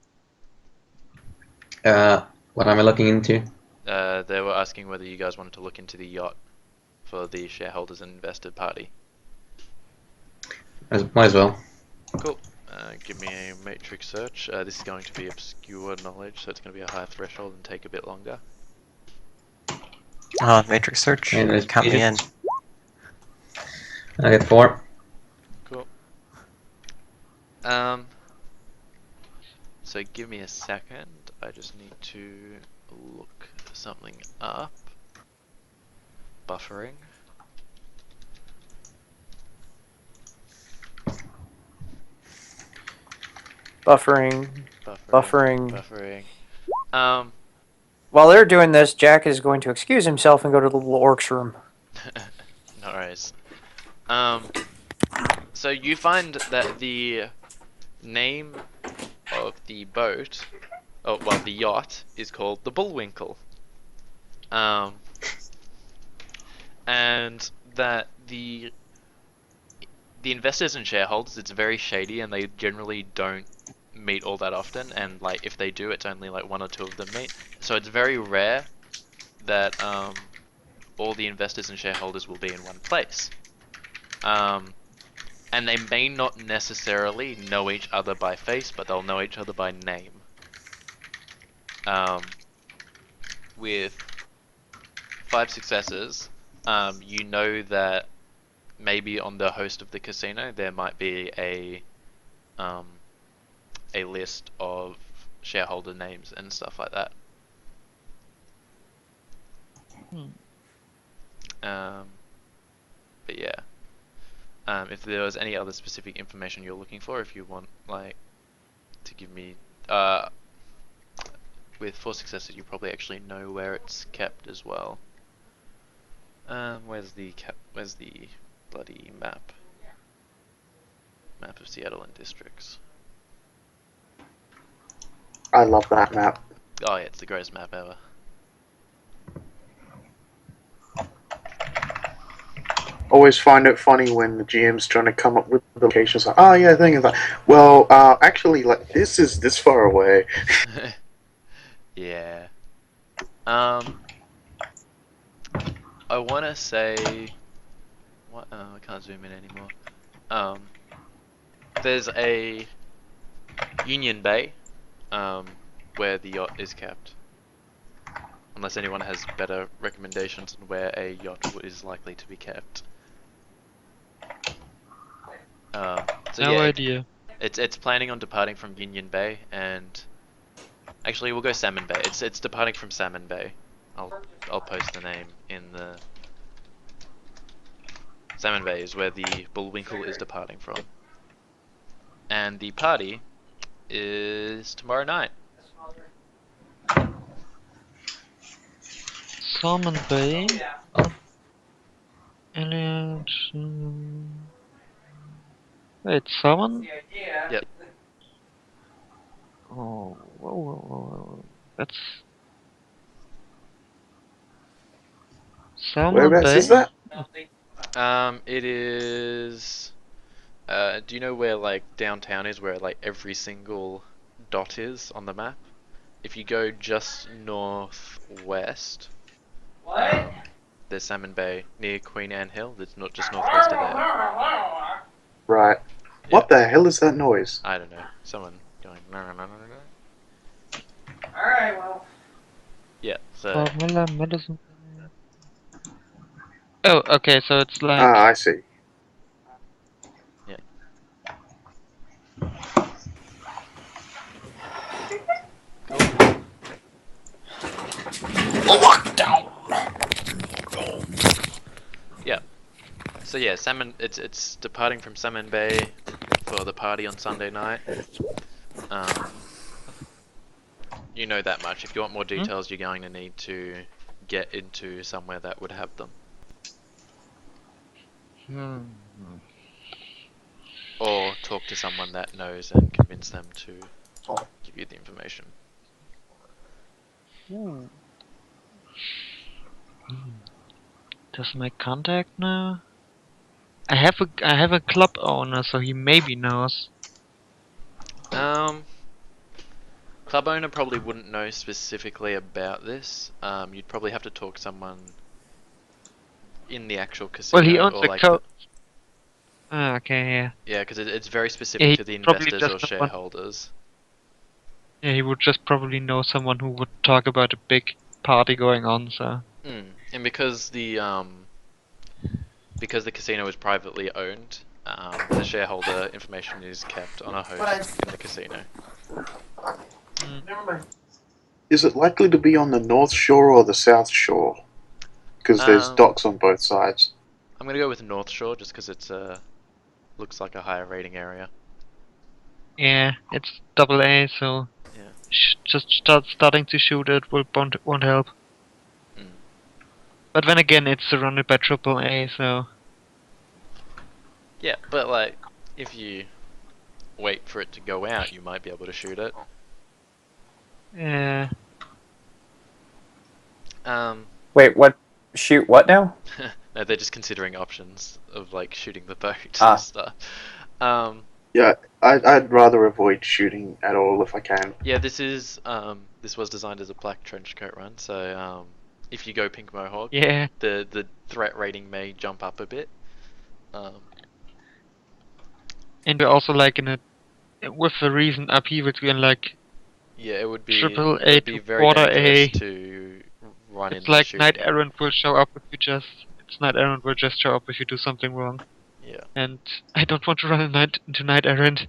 What am I looking into? They were asking whether you guys wanted to look into the yacht for the shareholders and invested party. Might as well. Cool. Give me a matrix search. This is going to be obscure knowledge, so it's going to be a high threshold and take a bit longer. Matrix search. And there's Count me in. I get 4. Cool. So give me a second. I just need to look something up. Buffering. buffering. Buffering. Buffering. Buffering. While they're doing this, Jack is going to excuse himself and go to the little orc's room. No worries. So you find that the name of the boat, the yacht, is called the Bullwinkle. And that the investors and shareholders, it's very shady, and they generally don't meet all that often. And like, if they do, it's only like 1 or 2 of them meet. So it's very rare that all the investors and shareholders will be in one place. And they may not necessarily know each other by face, but they'll know each other by name. With 5 successes, you know that maybe on the host of the casino there might be a list of shareholder names and stuff like that. But yeah, if there was any other specific information you're looking for, if you want like to give me, with 4 successes you probably actually know where it's kept as well. Where's the bloody map? Map of Seattle and districts. I love that map. Oh yeah, it's the greatest map ever. Always find it funny when the GM's trying to come up with the locations. Like, oh yeah, thing is like, well, actually, like this is this far away. Yeah. I want to say, what? I can't zoom in anymore. There's a Union Bay, where the yacht is kept. Unless anyone has better recommendations on where a yacht is likely to be kept. So No yeah, idea. It's planning on departing from Union Bay, and actually we'll go Salmon Bay. It's departing from Salmon Bay. I'll post the name in the Salmon Bay is where the Bullwinkle is departing from, and the party is tomorrow night. Salmon Bay. Elliot. Wait, Salmon? Yep. Oh, whoa. That's Salmon Whereabouts Bay. is that? It is. Do you know where like downtown is, where like every single dot is on the map? If you go just northwest, there's Salmon Bay near Queen Anne Hill. That's not just northwest of there. Right. Yeah. What the hell is that noise? I don't know. Someone going. Alright, well. Yeah. So Formula Medicine. Oh, okay, so it's like Ah, I see. So yeah, Salmon. It's departing from Salmon Bay for the party on Sunday night. You know that much. If you want more details, you're going to need to get into somewhere that would have them, or talk to someone that knows and convince them to give you the information. Does my contact know? I have a club owner, so he maybe knows. Club owner probably wouldn't know specifically about this. You'd probably have to talk to someone in the actual casino. Well, he owns or the like code. Ah, okay, yeah. Yeah, because it's very specific he to the probably investors or just don't want- shareholders. Yeah, he would just probably know someone who would talk about a big party going on, so. And because the casino is privately owned, the shareholder information is kept on a host in the casino. Is it likely to be on the North Shore or the South Shore? Because there's docks on both sides. I'm gonna go with North Shore just because it's looks like a higher rating area. Yeah, it's AA, so. Yeah. just starting to shoot it won't help. Mm. But then again, it's surrounded by AAA, so Yeah, but like, if you wait for it to go out, you might be able to shoot it. yeah. Wait, what? Shoot what now? No, they're just considering options of like shooting the boat Ah. and stuff. Yeah, I'd rather avoid shooting at all if I can. Yeah, this was designed as a black trench coat run, so if you go pink mohawk, Yeah. the threat rating may jump up a bit. And we're also like in a with the recent upheavals we're in like Yeah, it would be triple it A would be to very quarter dangerous A. to run It's in like shooting. Knight Errant will show up if you just. It's Knight Errant will just show up if you do something wrong. Yeah. And I don't want to run into Knight Errant.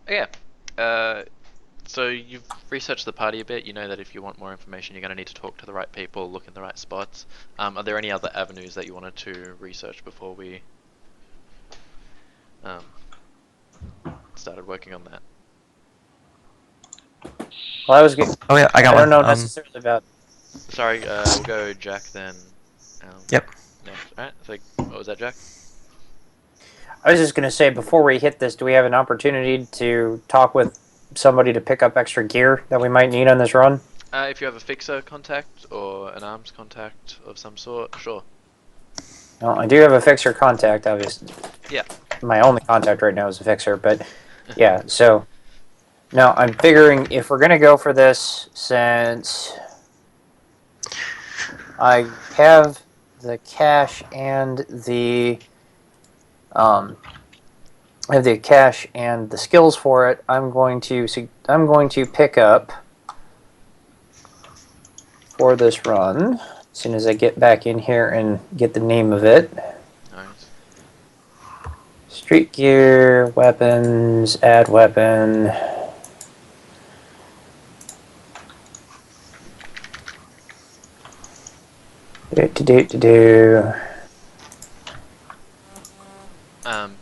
Yeah. So you've researched the party a bit. You know that if you want more information, you're going to need to talk to the right people, look in the right spots. Are there any other avenues that you wanted to research before we started working on that? Well, I was good. Oh yeah, I I got don't one. know necessarily about. Sorry, we'll go Jack then. Yep. Next. Alright, so what was that, Jack? I was just gonna say before we hit this, do we have an opportunity to talk with somebody to pick up extra gear that we might need on this run? If you have a fixer contact or an arms contact of some sort, sure. Well, I do have a fixer contact, obviously. Yeah. My only contact right now is a fixer, but yeah. So now I'm figuring if we're gonna go for this, since I have the cash and the I have the cash and the skills for it. I'm going to pick up for this run as soon as I get back in here and get the name of it. Nice. Street gear, weapons, add weapon. Do.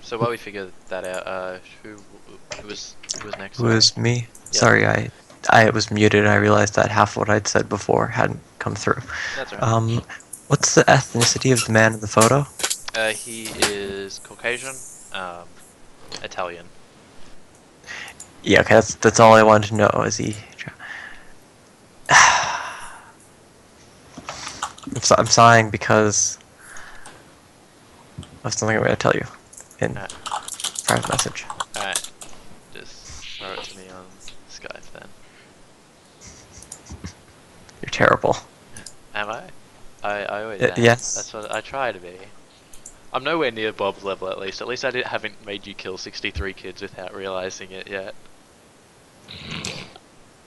So while we figure that out, who was next? It was me. Yeah. Sorry, I was muted. I realized that half what I'd said before hadn't come through. That's alright. What's the ethnicity of the man in the photo? He is Caucasian, Italian. Yeah, okay, that's all I wanted to know. Is he? I'm sighing because of something I'm going to tell you in Alright. private message. Alright. Just throw it to me on Skype then. You're terrible. Am I? I always am. Yes. That's what I try to be. I'm nowhere near Bob's level at least. At least I haven't made you kill 63 kids without realizing it yet.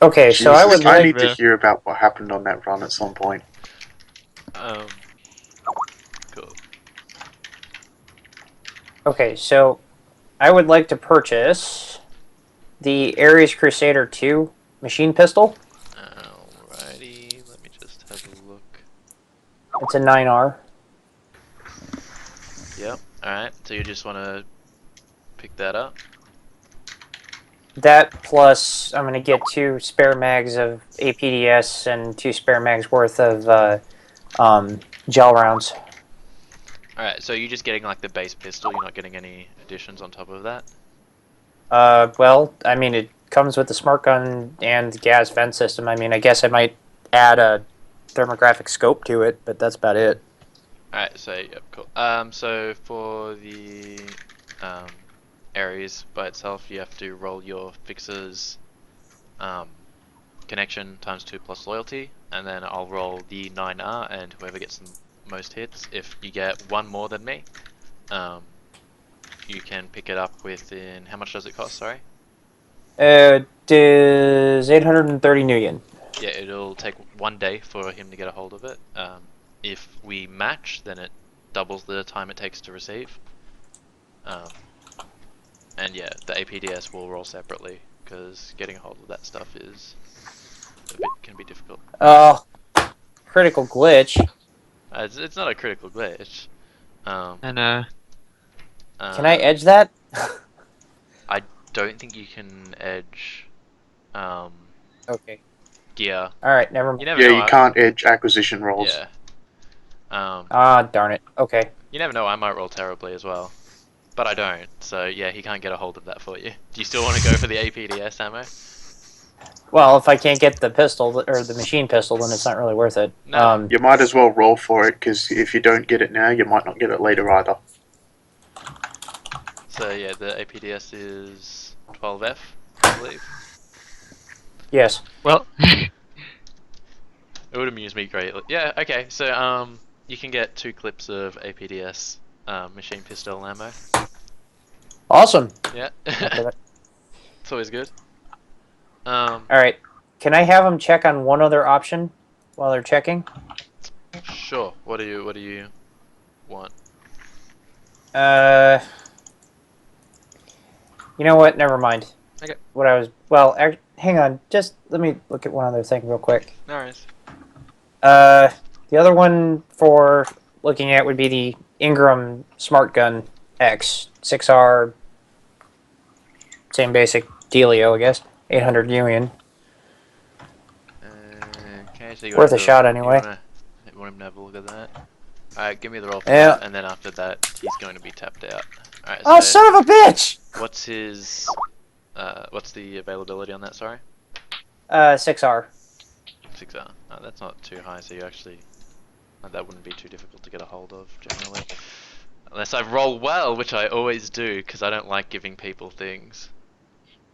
Okay, so I Jesus, would I like. need to hear about what happened on that run at some point. Cool. Okay, so I would like to purchase the Ares Crusader 2 machine pistol. Alrighty, let me just have a look. It's a 9R. Yep, alright, so you just want to pick that up? That plus I'm going to get 2 spare mags of APDS and 2 spare mags worth of gel rounds. Alright, so you're just getting like the base pistol, you're not getting any additions on top of that? Well, I mean, it comes with the smart gun and the gas vent system. I mean, I guess I might add a thermographic scope to it, but that's about it. Alright, so, yep, cool. So for the, Ares by itself, you have to roll your fixer's, connection times 2 plus loyalty, and then I'll roll the 9R, and whoever gets the most hits, if you get one more than me, you can pick it up within, how much does it cost, sorry? It is 830 new yen. Yeah, it'll take 1 day for him to get a hold of it. If we match, then it doubles the time it takes to receive. And yeah, the APDS will roll separately, because getting a hold of that stuff is can be difficult. Oh, critical glitch. It's not a critical glitch. And Can I edge that? I don't think you can edge Okay. gear. All right. Never mind. You never Yeah, know. you can't edge acquisition rolls. Yeah. Ah, darn it. Okay. You never know. I might roll terribly as well, but I don't. So yeah, he can't get a hold of that for you. Do you still want to go for the APDS ammo? Well, if I can't get the pistol or the machine pistol, then it's not really worth it. No. You might as well roll for it, because if you don't get it now, you might not get it later either. So yeah, the APDS is 12F, I believe. Yes. Well, It would amuse me greatly. Yeah. Okay. So you can get 2 clips of APDS machine pistol ammo. Awesome. Yeah. All It's always good. right. Can I have them check on one other option while they're checking? Sure. What do you want? You know what? Never mind. Okay. Hang on. Just let me look at one other thing real quick. No worries. The other one for looking at would be the Ingram Smart Gun X 6R. Same basic dealio, I guess. 800 Union. Okay, so you Worth a want shot anyway. You want him to have a look at that? Alright, give me the roll for Yeah. that, and then after that, he's going to be tapped out. Alright, Oh, so son of a bitch! what's his, what's the availability on that, sorry? 6R. 6R. Oh, that's not too high, so you actually, that wouldn't be too difficult to get a hold of, generally. Unless I roll well, which I always do, because I don't like giving people things.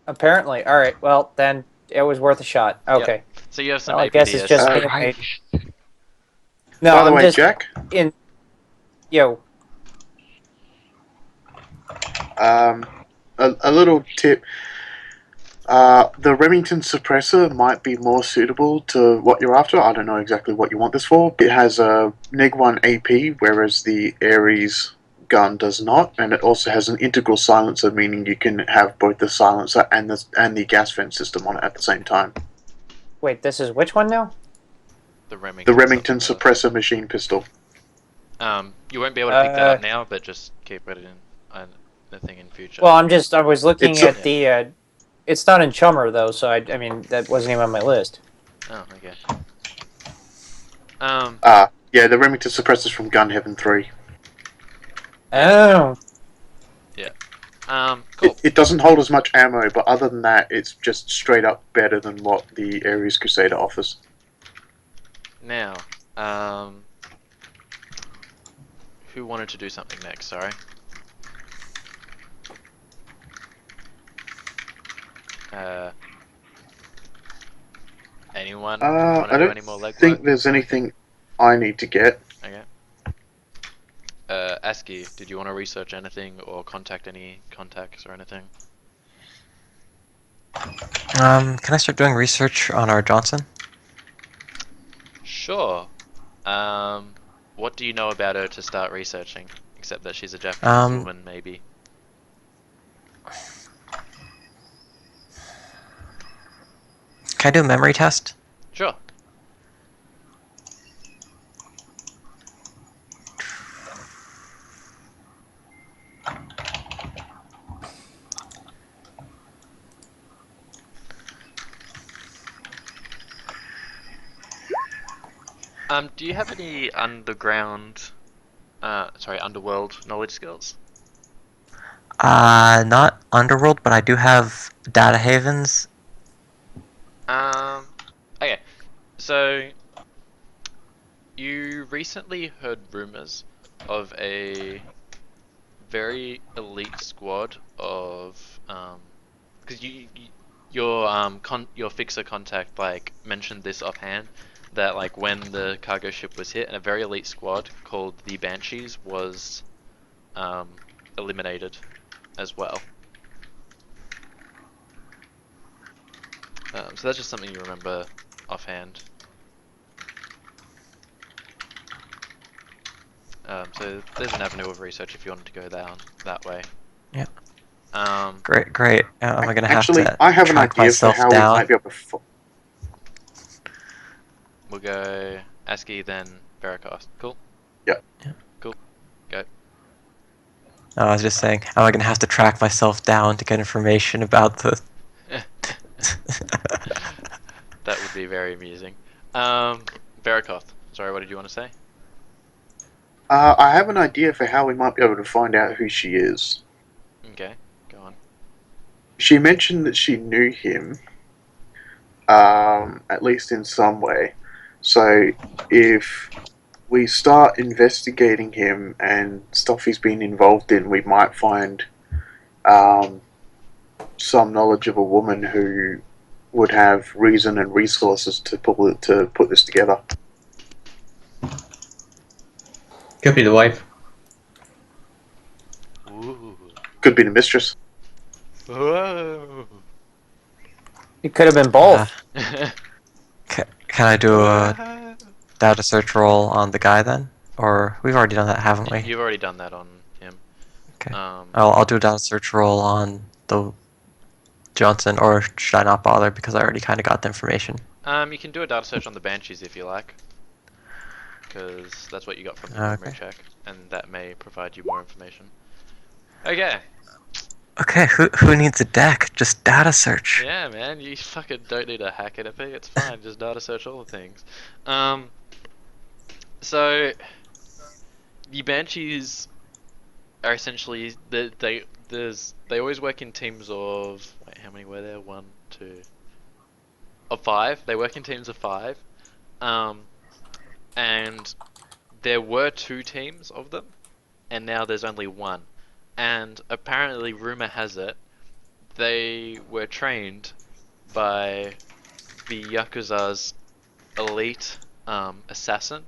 Apparently. All right. Well, then it was worth a shot. Okay. So you have some Well, I APDS. guess it's just being right. made. No, By the I'm way, just Jack, in. Yo. a little tip. The Remington suppressor might be more suitable to what you're after. I don't know exactly what you want this for. It has a neg1 AP, whereas the Ares gun does not, and it also has an integral silencer, meaning you can have both the silencer and the gas vent system on it at the same time. Wait, this is which one now? The Remington. The Remington something or suppressor machine pistol. other. You won't be able to pick that up now, but just keep it in the thing in future. Well, I was looking It's at the. It's not in Chummer though, so I mean that wasn't even on my list. Oh, okay. Yeah, the Remington suppressor's from Gun Heaven 3. Oh. Cool. It doesn't hold as much ammo, but other than that, it's just straight up better than what the Ares Crusader offers. Now, who wanted to do something next? Sorry. Anyone? Want to I do don't any more legwork? think there's anything I need to get. Okay. ASCII, did you want to research anything or contact any contacts or anything? Can I start doing research on our Johnson? Sure. What do you know about her to start researching? Except that she's a Japanese woman, maybe. Can I do a memory test? Sure. Do you have any underworld knowledge skills? Not Underworld, but I do have Data Havens. Okay. So, you recently heard rumors of a very elite squad of, because your fixer contact mentioned this offhand, that when the cargo ship was hit, and a very elite squad called the Banshees was eliminated as well. So that's just something you remember offhand. So there's an avenue of research if you wanted to go down that way. Yep. Um, Great. Am I gonna Actually, have to I have an track idea for myself how down? we might be able to. We'll go ASCII, then Veracast. Cool? Yeah. Cool. Go. No, I was just saying, am I gonna have to track myself down to get information about the That would be very amusing. Verakoth, sorry, what did you want to say? I have an idea for how we might be able to find out who she is. Okay, go on. She mentioned that she knew him, at least in some way. So if we start investigating him and stuff he's been involved in, we might find some knowledge of a woman who would have reason and resources to put this together. Could be the wife. Ooh. Could be the mistress. Whoa. It could have been both. Can I do a data search roll on the guy then? Or we've already done that, haven't we? You've already done that on him. Okay. Um, I'll do a data search roll on the Johnson, or should I not bother because I already kind of got the information? you can do a data search on the Banshees if you like, because that's what you got from the memory Okay. check, and that may provide you more information. Okay. Okay, who needs a deck? Just data search. Yeah, man, you fucking don't need a hack it, it's fine. Just data search all the things. So the Banshees are essentially they always work in teams of, wait, how many were there? 1, 2, of 5. They work in teams of 5. And there were 2 teams of them, and now there's only 1. And apparently, rumor has it, they were trained by the Yakuza's elite assassin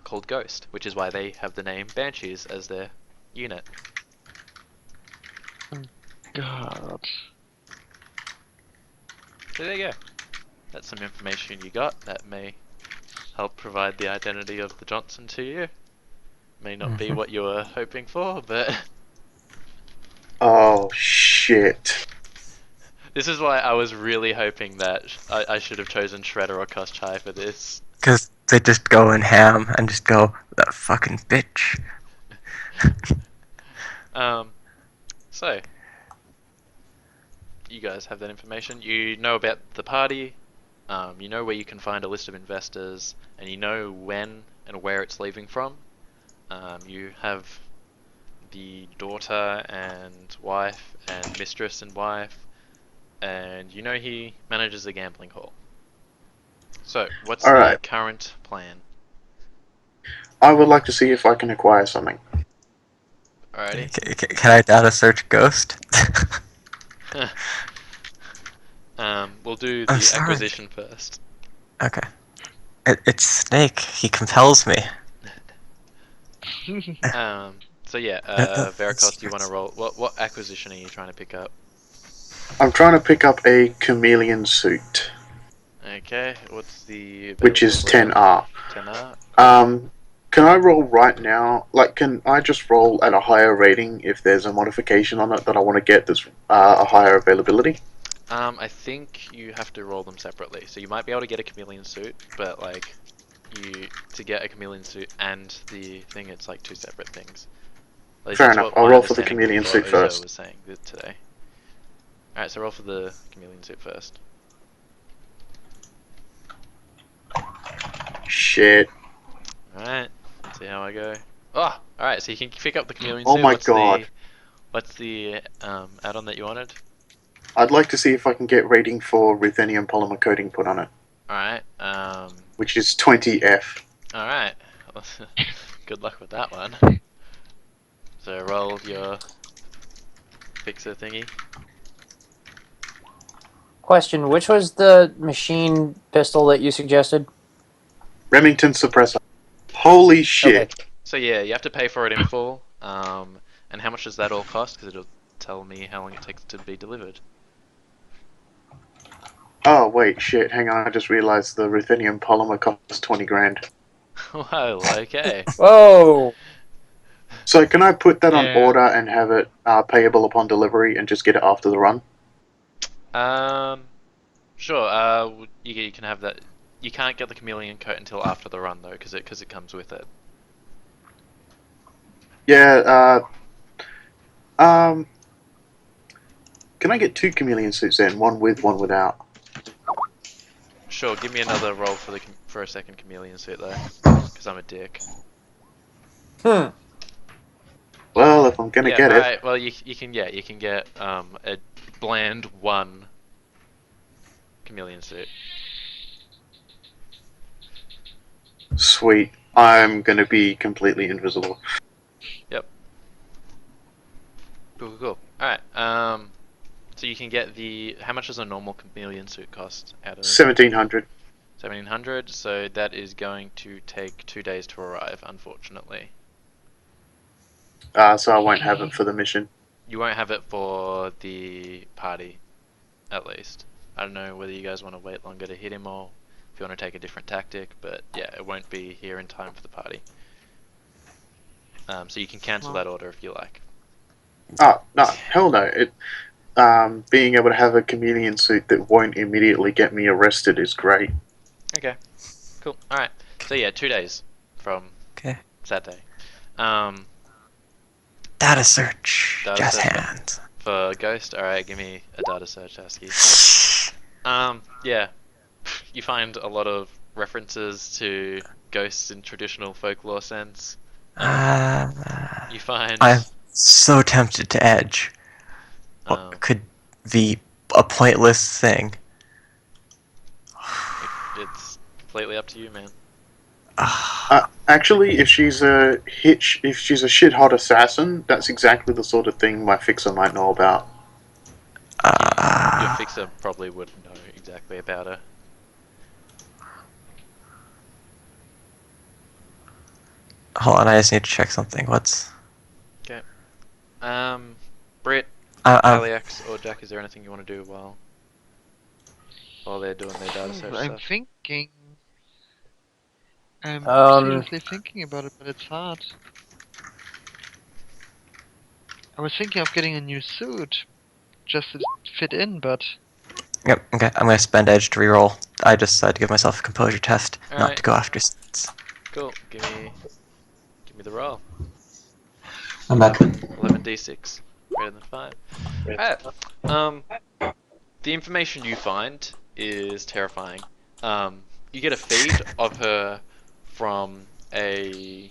called Ghost, which is why they have the name Banshees as their unit. God. So there you go. That's some information you got that may help provide the identity of the Johnson to you. May not be what you were hoping for, but Oh shit! this is why I was really hoping that I should have chosen Shredder or Koschai for this. Because they just go in ham and just go, that fucking bitch. So you guys have that information. You know about the party. You know where you can find a list of investors, and you know when and where it's leaving from. You have the daughter and wife and mistress and wife, and you know he manages a gambling hall. So, what's the Alright. current plan? I would like to see if I can acquire something. Alrighty. Can I data search Ghost? We'll do Oh, the sorry. acquisition first. Okay. It's Snake. He compels me. So yeah, Veracast, do you want to roll? What acquisition are you trying to pick up? I'm trying to pick up a chameleon suit, Okay, what's the which is available 10R. 10R? Can I roll right now? Like, can I just roll at a higher rating if there's a modification on it that I want to get that's a higher availability? I think you have to roll them separately. So you might be able to get a chameleon suit, but like, to get a chameleon suit and the thing, it's like 2 separate things. At least Fair that's enough. what I'll my roll for the understanding chameleon of suit what Ozo first. was saying today. Alright, so roll for the chameleon suit first. Shit. Alright, let's see how I go. Oh, alright, so you can pick up the chameleon Oh suit. my god. What's the add-on that you wanted? I'd like to see if I can get rating for ruthenium polymer coating put on it, Alright, which is 20F. alright. Good luck with that one. So roll your fixer thingy. Question: which was the machine pistol that you suggested? Remington suppressor. Holy shit. Okay. So yeah, you have to pay for it in full. And how much does that all cost? Because it'll tell me how long it takes to be delivered. Oh, wait, shit. Hang on, I just realized the ruthenium polymer costs 20 grand. Well, okay. Whoa! So can I put that on Yeah. order and have it payable upon delivery and just get it after the run? Sure. You can have that. You can't get the chameleon coat until after the run though, because it comes with it. Yeah, Can I get 2 chameleon suits then? One with, one without. Sure, give me another roll for a second chameleon suit though, because I'm a dick. Hmm. Well, if I'm gonna Yeah, get it, alright, well you can get a bland 1 chameleon suit. sweet. I'm gonna be completely invisible. Cool. Alright, so you can get how much does a normal chameleon suit cost out of 1700. 1700? So that is going to take 2 days to arrive, unfortunately. So I won't have it for the mission. You won't have it for the party, at least. I don't know whether you guys want to wait longer to hit him or if you want to take a different tactic, but yeah, it won't be here in time for the party. So you can cancel that order if you like. Oh, no, hell no. Being able to have a chameleon suit that won't immediately get me arrested is great. Okay, cool. Alright, so yeah, 2 days from Okay. Saturday. Data search. Data Jazz search. hands. For Ghost, alright, give me a data search, ASCII. Yeah, you find a lot of references to ghosts in traditional folklore sense. You find I'm so tempted to edge. What could be a pointless thing? it's completely up to you, man. Actually, if she's a shit hot assassin, that's exactly the sort of thing my fixer might know about. Your fixer probably wouldn't know exactly about her. Hold on, I just need to check something. What's... Britt, I'm Alex, or Jack, is there anything you want to do while they're doing their data search I'm stuff? thinking. I'm seriously thinking about it, but it's hard. I was thinking of getting a new suit, just to fit in, but Yep, okay. I'm gonna spend edge to reroll. I just decided to give myself a composure test, not Alright. to go after stats. Cool. Give me the roll. I'm back. 11d6 greater than 5. Alright. The information you find is terrifying. You get a feed of her from a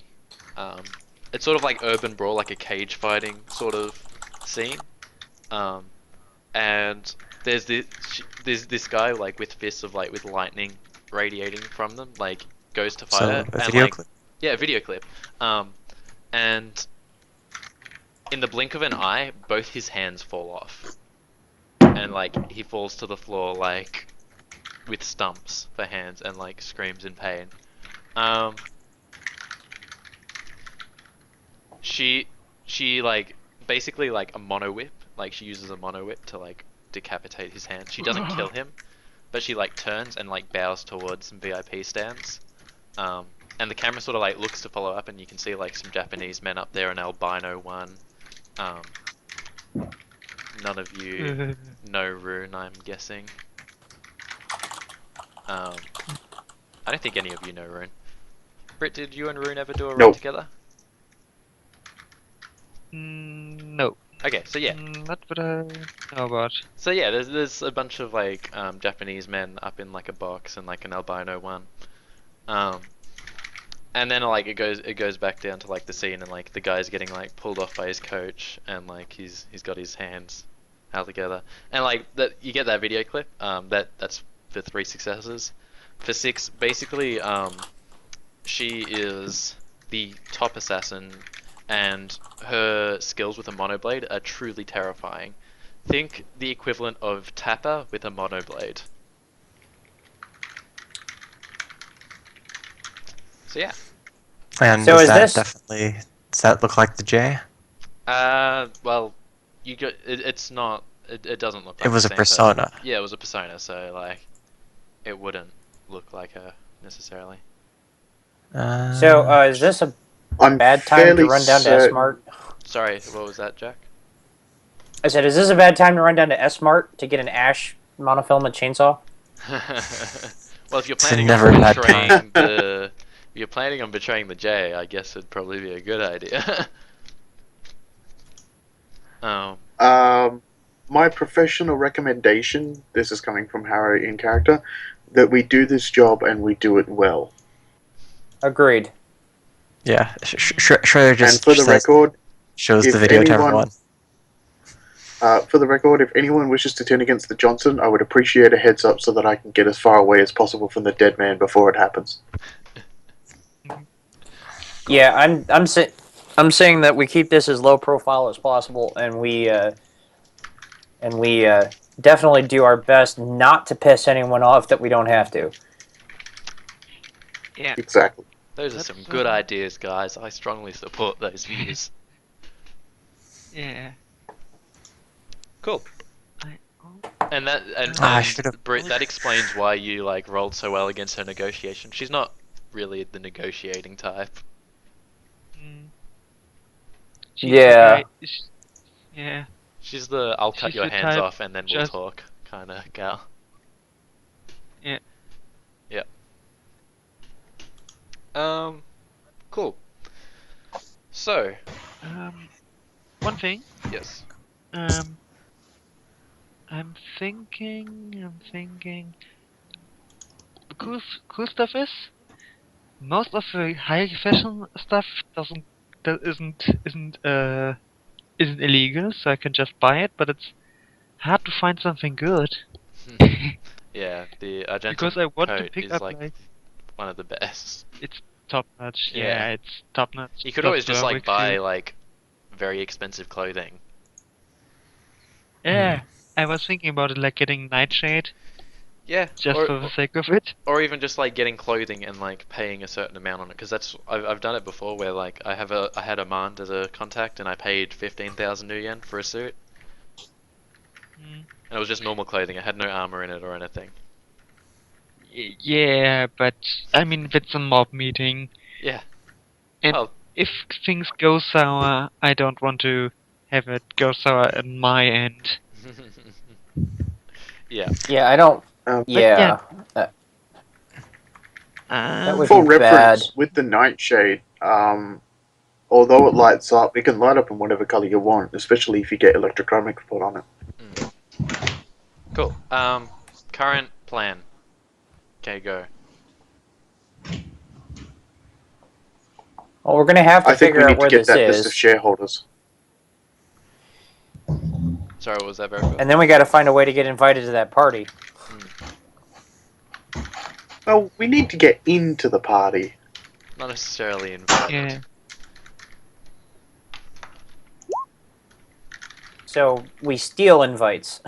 it's sort of like urban brawl, like a cage fighting sort of scene. And there's this guy like with fists of like with lightning radiating from them, like goes to fight So, her, a and video like clip? yeah, a video clip. And in the blink of an eye, both his hands fall off, and like he falls to the floor like with stumps for hands and like screams in pain. She like basically like a mono whip, like she uses a mono whip to like decapitate his hand. She doesn't kill him, but she like turns and like bows towards some VIP stands. And the camera sort of like looks to follow up, and you can see like some Japanese men up there, an albino one. None of you know Rune, I'm guessing. I don't think any of you know Rune. Britt, did you and Rune ever do a run Nope. together? no. Okay, so yeah. Not what I know about. So yeah, there's a bunch of like Japanese men up in like a box and like an albino one. And then like it goes back down to like the scene, and like the guy's getting like pulled off by his coach, and like he's got his hands held together, and like that you get that video clip. That's for 3 successes. For 6, basically, she is the top assassin, and her skills with a monoblade are truly terrifying. Think the equivalent of Tapper with a monoblade. So yeah. And So does is that this- definitely... Does that look like the J? Well, you go. It's not. It doesn't look like It was the a same person. persona. Yeah, it was a persona, so like, it wouldn't look like her necessarily. So, is this a I'm bad time to fairly run down to certain- S-Mart? Sorry, what was that, Jack? I said, is this a bad time to run down to S-Mart to get an Ash monofilament chainsaw? Well, if you're It's planning never on a bad betraying time. the, if you're planning on betraying the J, I guess it'd probably be a good idea. My my professional recommendation, this is coming from Harry in character, that we do this job and we do it well. Agreed. Yeah, Shredder And just for the says, record, shows the if video to anyone- everyone. if anyone wishes to turn against the Johnson, I would appreciate a heads up so that I can get as far away as possible from the dead man before it happens. Yeah, I'm saying that we keep this as low profile as possible, and we definitely do our best not to piss anyone off that we don't have to. Yeah. Exactly. Those are That's, some good ideas, guys. I strongly support those views. Yeah. Cool. Oh. And I should've- Britt, that explains why you like rolled so well against her negotiation. She's not really the negotiating type. Mm. She's Yeah. the guy- yeah. She's the I'll cut She's your the hands type off and then we'll just- talk kind of gal. Yeah. Yeah. Cool. So, One thing. yes. I'm thinking. The cool stuff is most of the high fashion stuff isn't illegal, so I can just buy it. But it's hard to find something good Yeah, the Argentum because I want to coat pick is up like one of the best. it's top notch. Yeah. Yeah, it's top notch. You could Plus always just like Berwick buy too. like very expensive clothing. Yeah, I was thinking about it, like getting Nightshade Yeah, just or, for the sake of it. or even just like getting clothing and like paying a certain amount on it, because that's I've done it before where like I had Amand as a contact and I paid 15,000 new yen for a suit Mm. and it was just normal clothing. It had no armor in it or anything. Yeah, but I mean, if it's a mob meeting, Yeah. and Well, if things go sour, I don't want to have it go sour on my end. yeah. Yeah, I don't. Um, Yeah, that would For be reference, bad. with the Nightshade, although it lights up, it can light up in whatever color you want, especially if you get electrochromic put on it. Cool. Current plan. Okay, go. Well, we're gonna have to I think we figure need out to where get this that list of is, shareholders. Sorry, what was that, Verico? and then we got to find a way to get invited to that party. Well, we need to get into the party. Not necessarily invited. Yeah. So we steal invites.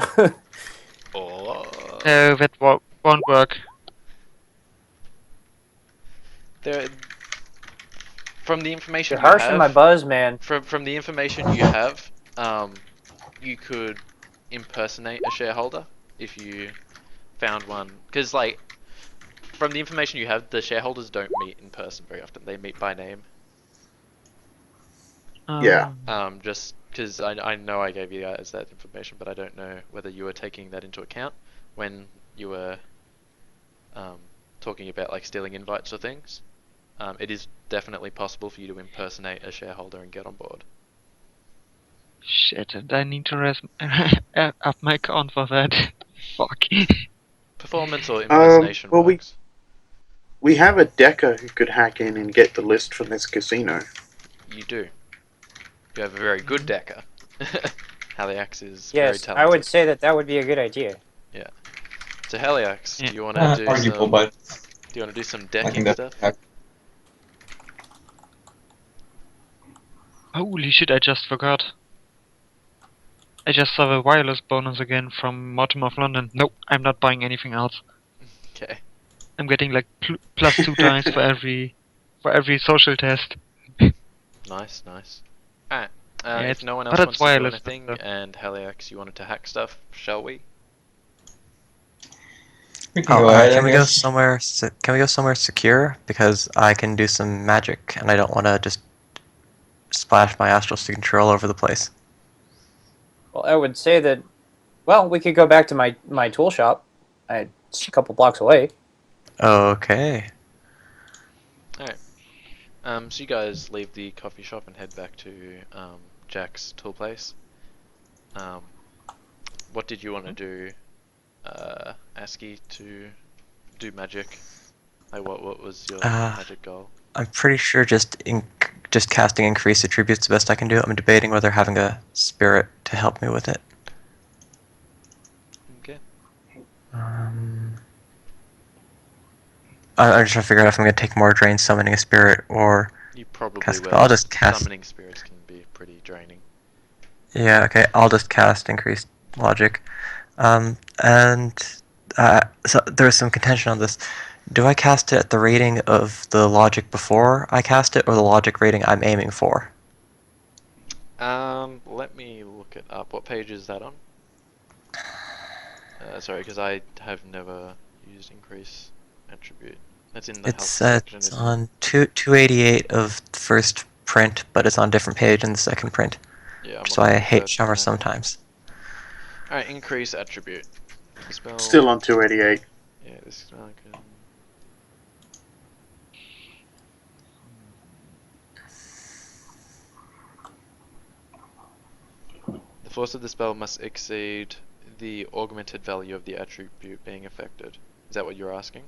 Or No, that won't work. there, from the information You're you harsh have, in my buzz, man. from the information you have, you could impersonate a shareholder if you found one. Because like, from the information you have, the shareholders don't meet in person very often. They meet by name. Yeah. Just because I know I gave you guys that information, but I don't know whether you were taking that into account when you were talking about like stealing invites or things. It is definitely possible for you to impersonate a shareholder and get on board. Shit, and I need to up my count for that. Fuck. Performance or impersonation well, works. We have a decker who could hack in and get the list from this casino. You do. You have a very good decker. Haliax is very Yes, talented. I would say that would be a good idea. So Haliax, Yeah. do you want to do Arguable, some? but Do you want to do some I decking think stuff? that Holy shit, I just forgot. I just saw the wireless bonus again from Mortimer of London. Nope, I'm not buying anything else. Okay. I'm getting like plus 2 dice for every social test. Nice, nice. Alright. Yeah, If it's- no one but else it's wants to do wireless anything, stuff. and Haliax, you wanted to hack stuff, shall we? we can Oh, go ahead. can I we go guess. somewhere? Can we go somewhere secure? Because I can do some magic, and I don't want to just splash my astral signature all over the place. Well, I would say that. Well, we could go back to my tool shop. It's a couple blocks away. Okay. So you guys leave the coffee shop and head back to Jack's tool place. what did you want to do, ASCII, to do magic? Like, what was your magic goal? I'm pretty sure just casting increased attributes the best I can do. I'm debating whether having a spirit to help me with it. Okay. I'm just trying to figure out if I'm going to take more drain summoning a spirit or You probably cast. will. I'll just cast. Summoning spirits can be pretty draining. Yeah, okay. I'll just cast increased logic. So there's some contention on this. Do I cast it at the rating of the logic before I cast it, or the logic rating I'm aiming for? Let me look it up. What page is that on? Sorry, because I have never used increase attribute. That's in the health section, It's isn't on 288 of the first print, but it's on a different page in the second print. it? Yeah, I'm So on I the hate third Shummer now. sometimes. Alright, increase attribute. Spell. Still on 288. Yeah, this spell can. The force of the spell must exceed the augmented value of the attribute being affected. Is that what you're asking?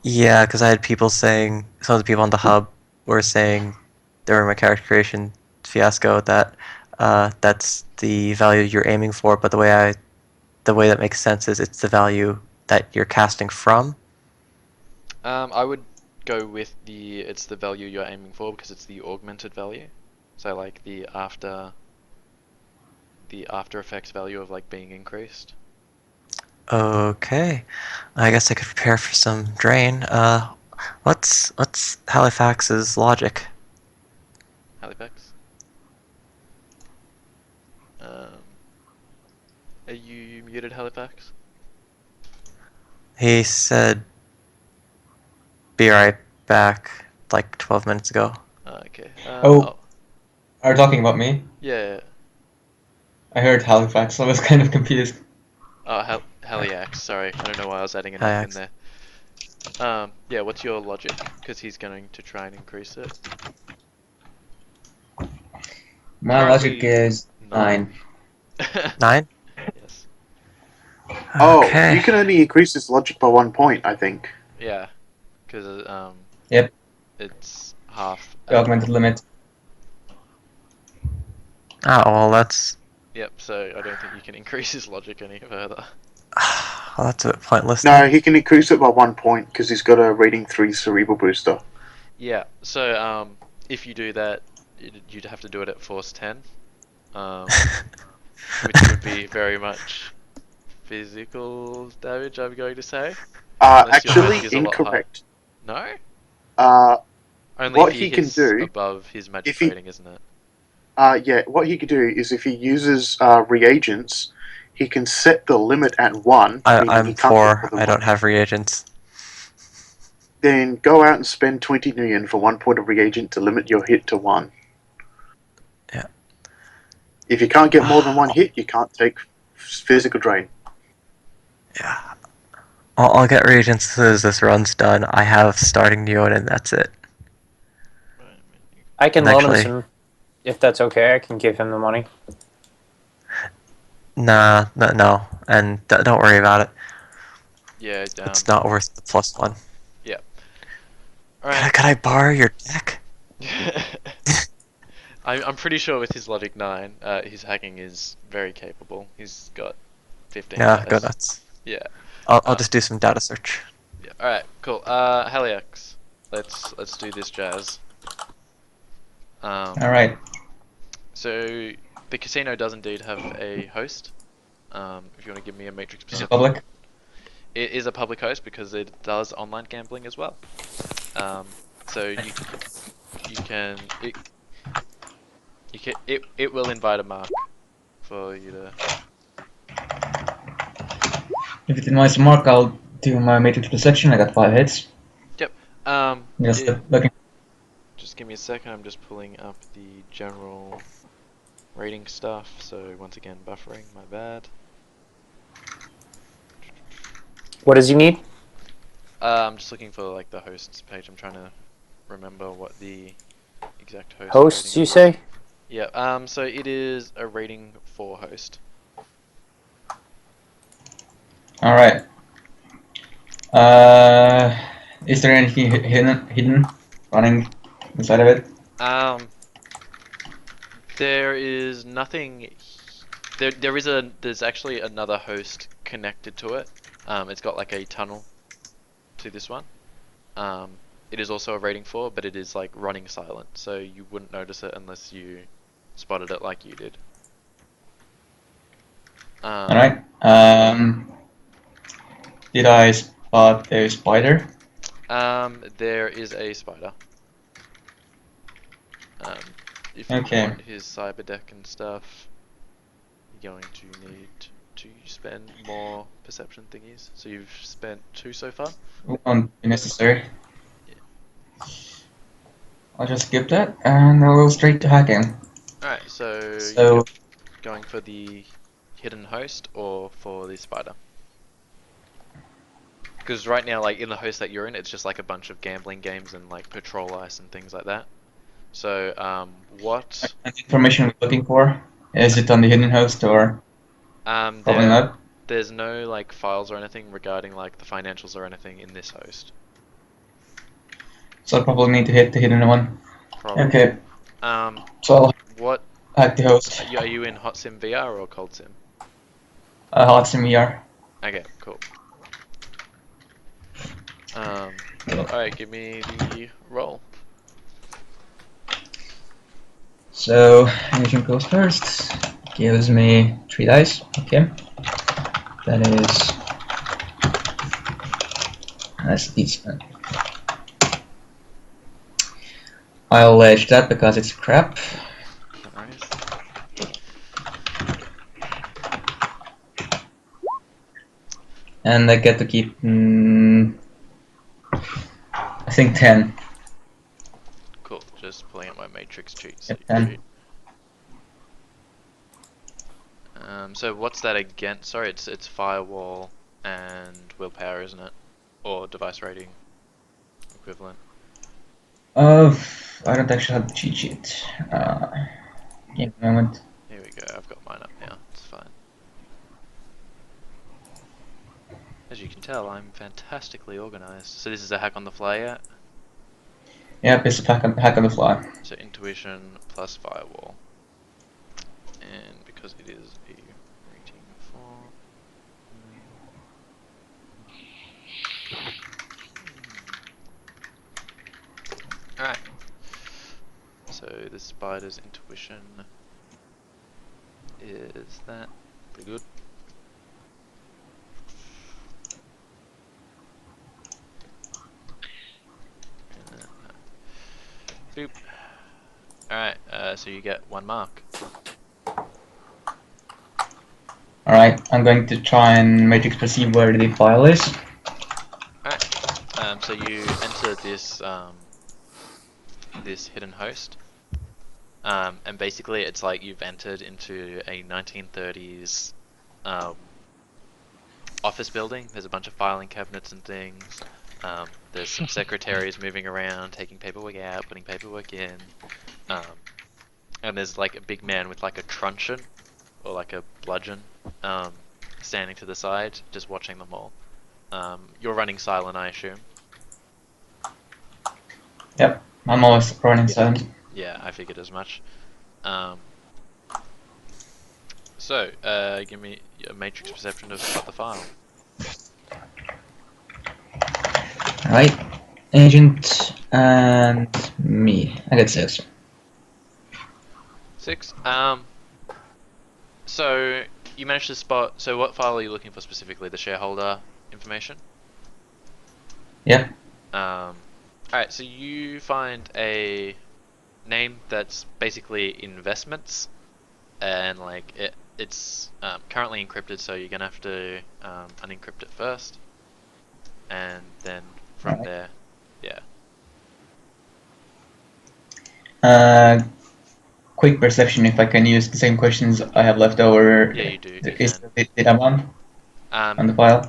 Yeah, because I had people saying, some of the people on the hub were saying during my character creation fiasco that that's the value you're aiming for, but the way that makes sense is it's the value that you're casting from. I would go with it's the value you're aiming for because it's the augmented value. So like the after effects value of like being increased. Okay, I guess I could prepare for some drain. What's Halifax's logic? Halifax. Are you muted, Halifax? He said, "Be right back," like 12 minutes ago. Okay. Are you talking about me? Yeah. I heard Halifax, so I was kind of confused. Oh, Haliax. Sorry, I don't know why I was adding an F in Haliax. there. Yeah. What's your logic? Because he's going to try and increase it. My logic is 9. 9? Yes. Oh, Okay. you can only increase his logic by 1 point, I think. Yeah. Because Yep, it's half. the augmented limit. Oh, well, that's Yep. So I don't think you can increase his logic any further. well, that's a bit pointless. No, he can increase it by 1 point because he's got a rating 3 cerebral booster. Yeah. So if you do that, you'd have to do it at force 10. Which would be very much physical damage, I'm going to say. Unless your Actually, magic is a lot high. incorrect. No? Uh, Only What if he he can hits do, above his magic if he- rating, isn't it? yeah, what he could do is if he uses reagents, he can set the limit at 1. meaning he I'm can't get poor. more than I 1. don't have reagents. Then go out and spend 20 million for 1 point of reagent to limit your hit to 1. Yeah. If you can't get more than 1 hit, you can't take physical drain. Yeah. I'll get reagents as soon as this run's done. I have starting Neon, and that's it. I can And loan him actually- some, if that's okay. I can give him the money. Nah, no, and don't worry about it. Yeah, It's not worth the +1. alright. Could I borrow your deck? I'm pretty sure with his logic 9, his hacking is very capable. He's got 15 Yeah, dice. go nuts. Yeah. I'll just do some data search. Yeah. Alright, cool. Haliax. Let's do this jazz. Alright. So the casino does indeed have a host. If you want to give me a matrix Is it specific. public? It is a public host because it does online gambling as well. So it will invite a mark for you to. If it invites a mark, I'll do my matrix perception. I got 5 hits. Just it- looking. Just give me a second. I'm just pulling up the general rating stuff. So once again, buffering. My bad. What does he need? I'm just looking for like the hosts page. I'm trying to remember what the exact host. Hosts, rating you is. say? Yeah. So it is a rating 4 host. All right. Is there anything hidden running inside of it? There is nothing. There's actually another host connected to it. It's got like a tunnel to this one. It is also a rating 4, but it is like running silent, so you wouldn't notice it unless you spotted it like you did. All right. Did I spot a spider? There is a spider. If you Okay. want his cyber deck and stuff, you're going to need to spend more perception thingies. So you've spent 2 so far. Won't be necessary. I'll just skip that and I'll go straight to hacking. Alright, so So you're going for the hidden host or for the spider? Because right now, like in the host that you're in, it's just like a bunch of gambling games and like patrol ice and things like that. So, what? the information we're looking for, is it on the hidden host or probably not? There's no like files or anything regarding like the financials or anything in this host. So I probably need to hit the hidden one. Probably. Okay, Um, so I'll what? hack the host. Are you in Hot Sim VR or Cold Sim? Hot Sim VR. Okay, cool. Alright, give me the roll. So anything goes first. Gives me 3 dice. Okay. That's decent. I'll edge that because it's crap. Alright. And I get to keep, I think 10. Cool. Just pulling up my matrix cheat Yep, sheet. 10. So what's that against? Sorry, it's firewall and willpower, isn't it? Or device rating equivalent. I don't actually have the cheat sheet. Give me a moment. Here we go. I've got mine up now. It's fine. As you can tell, I'm fantastically organized. So this is a hack on the fly yet? Yep, it's a hack on the fly. So intuition plus firewall. And because it is a rating 4. Alright. So the spider's intuition is that pretty good. Boop. Alright, so you get 1 mark. Alright, I'm going to try and matrix perceive where the file is. So you enter this this hidden host, and basically it's like you've entered into a 1930s office building. There's a bunch of filing cabinets and things. There's some secretaries moving around, taking paperwork out, putting paperwork in, and there's like a big man with like a truncheon or like a bludgeon, standing to the side, just watching them all. You're running silent, I assume. Yep, I'm always running silent. Yeah, I figured as much. So, give me a matrix perception of the file. Alright, agent and me. I got 6. 6. So you managed to spot. So what file are you looking for specifically? The shareholder information. Yep. Alright, so you find a name that's basically investments, and like it's currently encrypted, so you're gonna have to unencrypt it first, and then from there, yeah. Quick perception if I can use the same questions I have left over. Yeah, you do. You Is can. the data bomb on the file?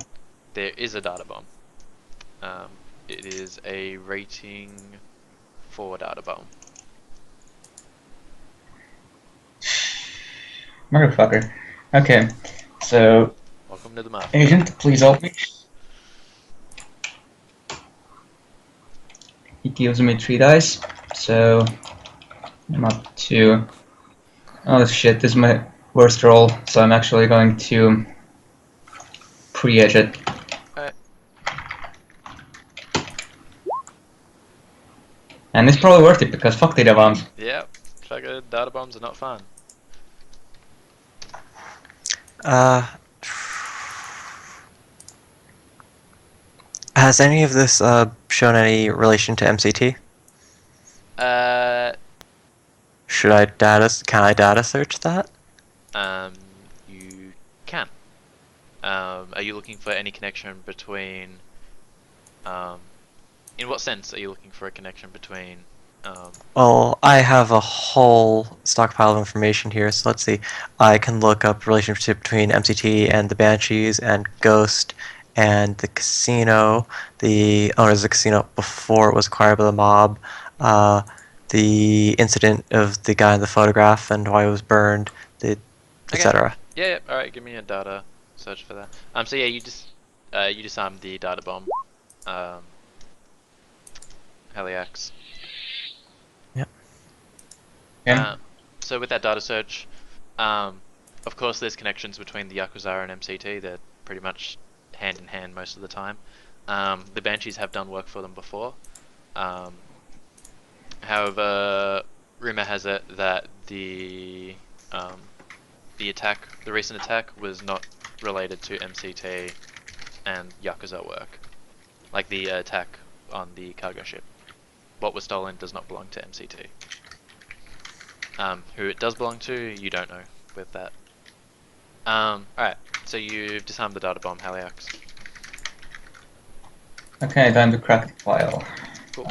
There is a data bomb. It is a rating 4 data bomb. Motherfucker. Okay, so Welcome Welcome to the mafia. Agent, please help me. He gives me 3 dice, so I'm up to. Oh shit, this is my worst roll, so I'm actually going to pre-edge it. Alright. And it's probably worth it because fuck data bombs. Yeah, fucking data bombs are not fun. Has any of this shown any relation to MCT? Should I can I data search that? You can. Are you looking for any connection between, in what sense are you looking for a connection between, Well, I have a whole stockpile of information here, so let's see. I can look up relationship between MCT and the Banshees and Ghost and the casino, the owners of the casino before it was acquired by the mob, the incident of the guy in the photograph and why it was burned, Okay. etc. yeah, alright, give me a data search for that. So yeah, you disarmed the data bomb, Heliax. Yeah. So with that data search, of course there's connections between the Yakuza and MCT, they're pretty much hand in hand most of the time. The Banshees have done work for them before. However, rumor has it that the recent attack was not related to MCT and Yakuza work. Like the attack on the cargo ship. What was stolen does not belong to MCT. Who it does belong to, you don't know with that. Alright, so you've disarmed the data bomb, Haliax. Okay, time to crack the file. Cool.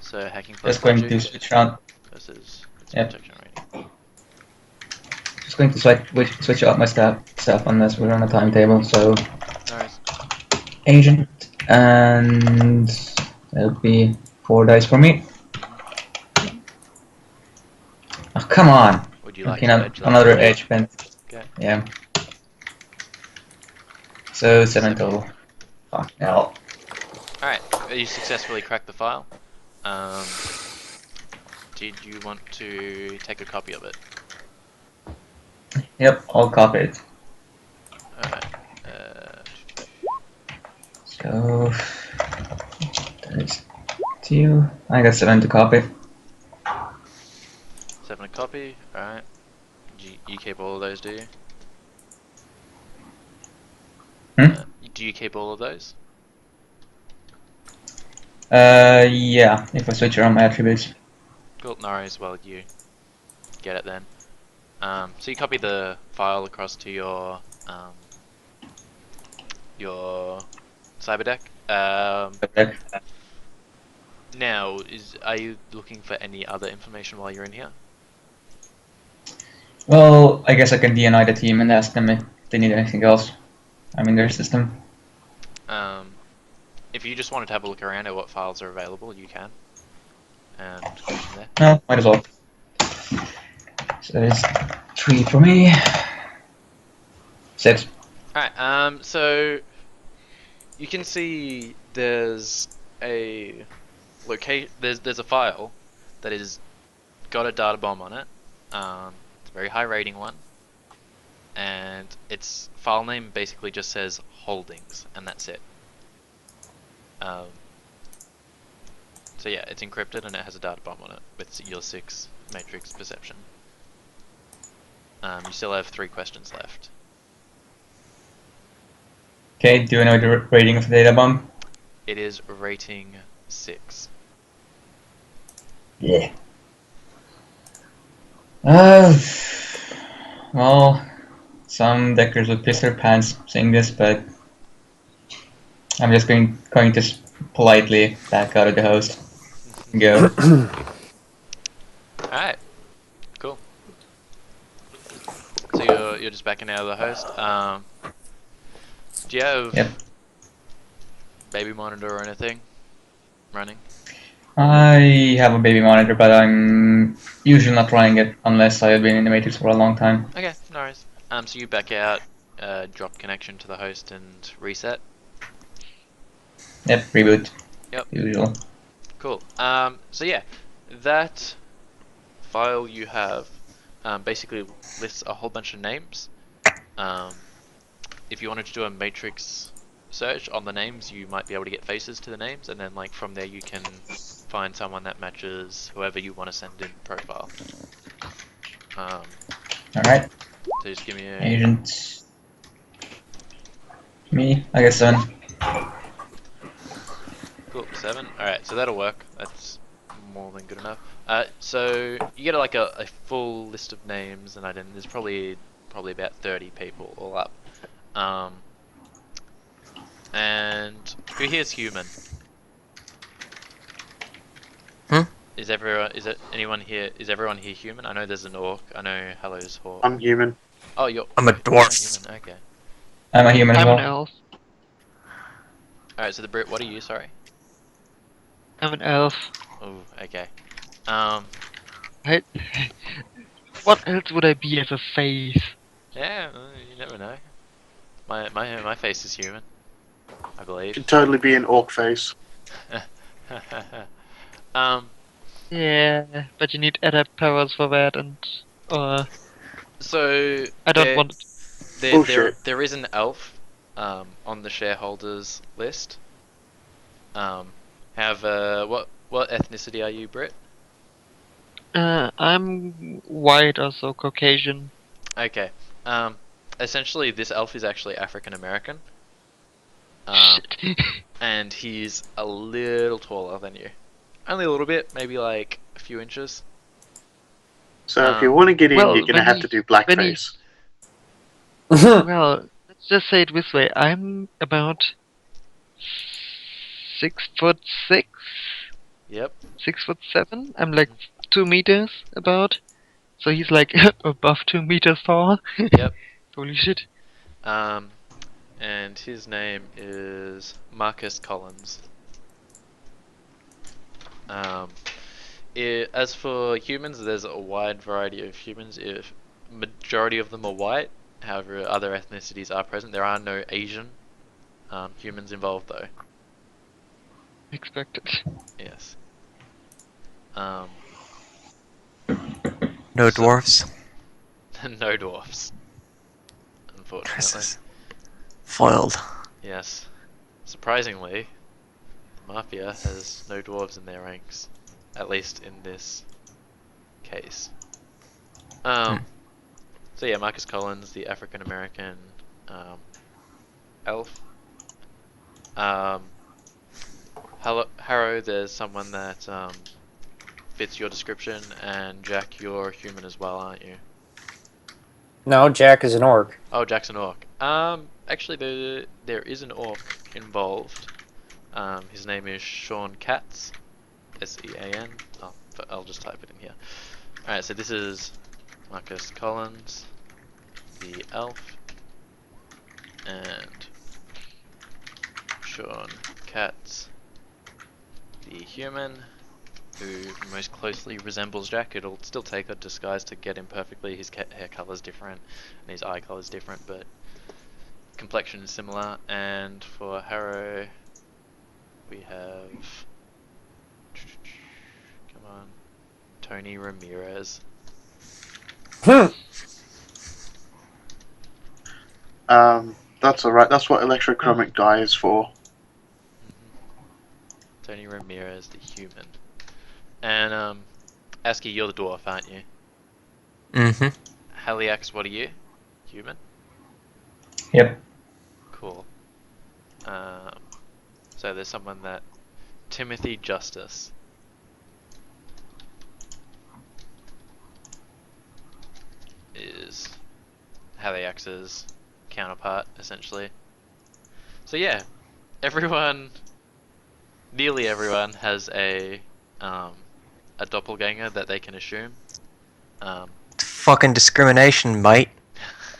So hacking plus Just going to logic switch around. versus its Yep. protection rating. Just going to switch out my stuff unless we're on a timetable. So Nice. agent, and that'll be 4 dice for me. Oh, come on! Would you like Okay, to now edge that? another edge bent. Okay. Yeah. So 7 total. Fuck hell. Alright, you successfully cracked the file. Did you want to take a copy of it? Yep, I'll copy it. Alright. So that is 2. I got 7 to copy. 7 a copy, alright. You keep all of those, do you? Do you keep all of those? Yeah, if I switch around my attributes. Cool, no worries, well you get it then. So you copy the file across to your cyberdeck. Okay. Now, are you looking for any other information while you're in here? Well, I guess I can DNI the team and ask them if they need anything else. I'm in their system. If you just wanted to have a look around at what files are available, you can. And go from there. No, might as well. So there's 3 for me. 6. Alright, so you can see there's a there's a file that is got a data bomb on it. It's a very high rating one. And its file name basically just says holdings, and that's it. So yeah, it's encrypted and it has a data bomb on it with your 6 matrix perception. You still have 3 questions left. Okay, do you know the rating of the data bomb? It is rating 6. Yeah. Well, some deckers would piss their pants saying this, but I'm just going to politely back out of the host and go. Alright, cool. So you're just backing out of the host. Do you have Yep. baby monitor or anything running? I have a baby monitor, but I'm usually not running it unless I have been in the Matrix for a long time. Okay, no worries. So you back out, drop connection to the host and reset. Yep, reboot. Yep. Usual. Cool. So yeah, that file you have basically lists a whole bunch of names. If you wanted to do a matrix search on the names, you might be able to get faces to the names, and then like from there you can find someone that matches whoever you want to send in profile. Alright. So just give me a Agent. Me, I guess 7. cool 7. All right, so that'll work. That's more than good enough. So you get like a full list of names, and there's probably about 30 people all up. And who here's human? Is everyone here human? I know there's an orc. I know Hello's orc. I'm human. Oh, you're I'm a you're dwarf. human. Okay. I'm a human as I'm an well. elf. Alright, so the Brit, what are you, sorry? I'm an elf. Oh, okay. I... What else would I be as a face? Yeah, you never know. My face is human, I believe. Should totally be an orc face. Yeah, but you need adapt powers for that, and So I don't want. Bullshit. there is an elf on the shareholders list. However, what ethnicity are you, Brit? I'm white, also Caucasian. Okay. Essentially, this elf is actually African American. Shit. And he's a little taller than you. Only a little bit, maybe like a few inches. So if you want to get in, well, you're going to when have he- to do when he- blackface. Well, let's just say it this way. I'm about 6'6", Yep. 6'7". I'm like 2 meters about. So he's like above 2 meters tall. Yep. Holy shit. And his name is Marcus Collins. As for humans, there's a wide variety of humans. If majority of them are white, however, other ethnicities are present. There are no Asian humans involved, though. Expected. Yes. No So- dwarfs. No dwarfs. Unfortunately. Christmas. Foiled. Yes. Surprisingly, the Mafia has no dwarves in their ranks. At least in this case. So yeah, Marcus Collins, the African American elf. Harrow, there's someone that fits your description, and Jack, you're human as well, aren't you? No, Jack is an orc. Oh, Jack's an orc. Actually, there is an orc involved. His name is Sean Katz. S-E-A-N. Oh, I'll just type it in here. Alright, so this is Marcus Collins, the elf, and Sean Katz, the human, who most closely resembles Jack. It'll still take a disguise to get him perfectly. His hair color's different, and his eye color's different, but complexion is similar. And for Harrow, we have... Come on. Tony Ramirez. That's alright. That's what electrochromic dye is for. Tony Ramirez, the human. And, Aski, you're the dwarf, aren't you? Mm-hmm. Haliax, what are you? Human? Yep. Cool. So there's someone that... Timothy Justice. Is Haliax's counterpart, essentially. So yeah, nearly everyone has a doppelganger that they can assume. Fucking discrimination, mate.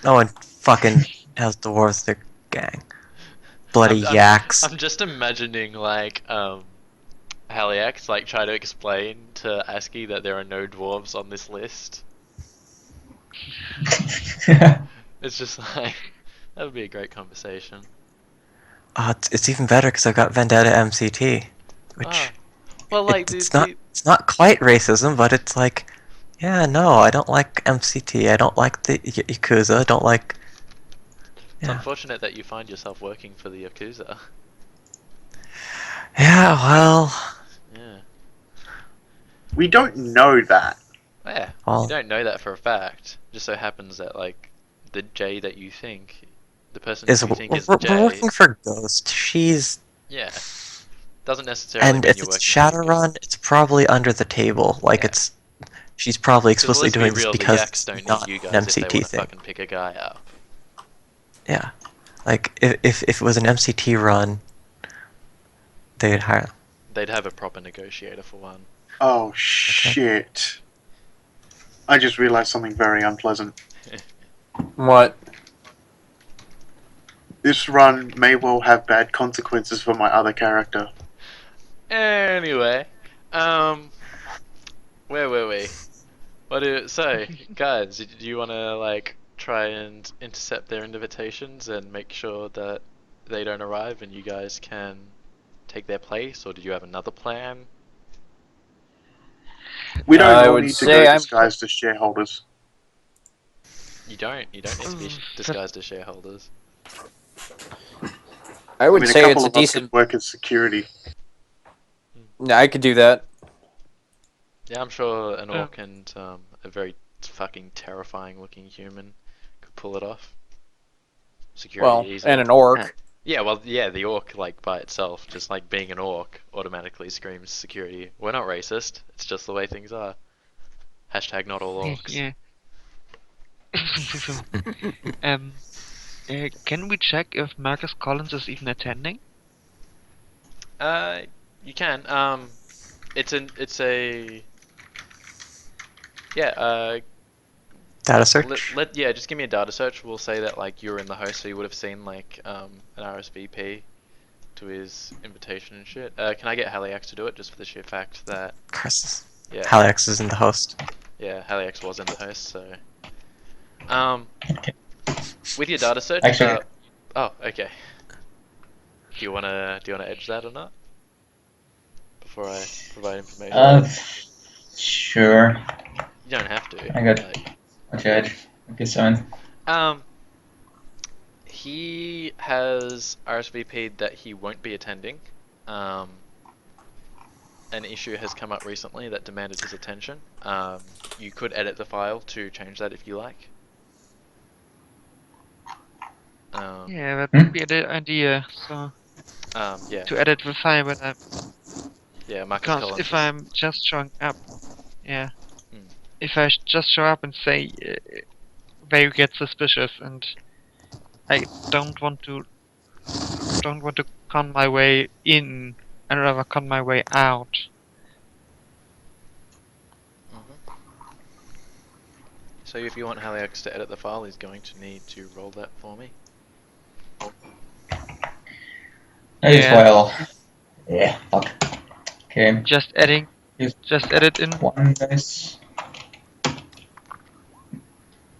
No one fucking has dwarves their gang. Bloody yaks. I'm just imagining like Haliax like try to explain to Aski that there are no dwarves on this list. It's just like, That would be a great conversation. It's even better because I've got Vendetta MCT, which Ah, well, like it's not quite racism, but it's like, yeah, no, I don't like MCT. I don't like the Yakuza. I don't like. it's Yeah. unfortunate that you find yourself working for the Yakuza. Yeah, well, Yeah. We don't know that. Yeah. Well- You don't know that for a fact. Just so happens that like the J that you think, the person is you think is we're the J. working for Ghost. She's Yeah. Doesn't necessarily and mean if you're it's working for the Shadowrun, it's probably under the table. Like Yeah. she's probably 'Cause explicitly let's be doing this real, the because Yaks it's don't not need you an guys if they MCT want to thing. fucking pick a guy up. Yeah, like if it was an MCT run, they'd hire. They'd have a proper negotiator for one. Oh shit! I just realized something very unpleasant. What? This run may well have bad consequences for my other character. Anyway, where were we? So, guys, do you want to like try and intercept their invitations and make sure that they don't arrive and you guys can take their place, or did you have another plan? We don't I all would need to say go I'm- disguised as shareholders. You don't need to be disguised as shareholders. I would I mean, say a it's couple a of us decent. could work as security. Yeah, I could do that. Yeah, I'm sure an orc and a very fucking terrifying looking human could pull it off. Security Well, easily. and an orc. Yeah, well, yeah, the orc, like, by itself, just like being an orc, automatically screams security. We're not racist, it's just the way things are. Hashtag not all orcs. Yeah. Can we check if Marcus Collins is even attending? You can, yeah, Data search. yeah, just give me a data search. We'll say that, like, you're in the host, so you would have seen, like, an RSVP to his invitation and shit. Can I get Haliax to do it, just for the sheer fact that, Chris. yeah. Haliax is in the host. Yeah, Haliax was in the host, so. Okay. With your data search. Actually- Oh, okay. Do you wanna edge that or not? Before I provide information. Sure. You don't have to. I got- like- Okay, okay, Simon. He has RSVP'd that he won't be attending. An issue has come up recently that demanded his attention. You could edit the file to change that if you like. Yeah, that would be the idea. So Yeah, to edit the file, but yeah, Marcus because Collins. if I'm just showing up, yeah, Hmm. if I just show up and say they get suspicious, and I don't want to con my way in, I'd rather con my way out. Mhm. So if you want Haliax to edit the file, he's going to need to roll that for me. Edit Yeah. file. Yeah, fuck. Okay, Just edit in. one dice.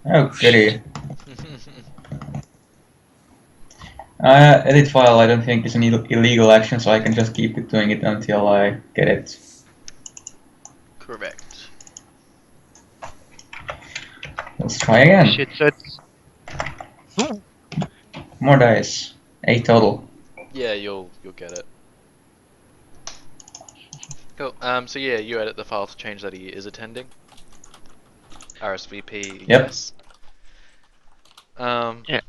Oh, goody. Edit file I don't think is an illegal action, so I can just keep it doing it until I get it. Correct. Let's try again. Shit, so it's More dice. 8 total. Yeah, you'll get it. Cool. So yeah, you edit the file to change that he is attending. RSVP. Yep. Yes. Yeah.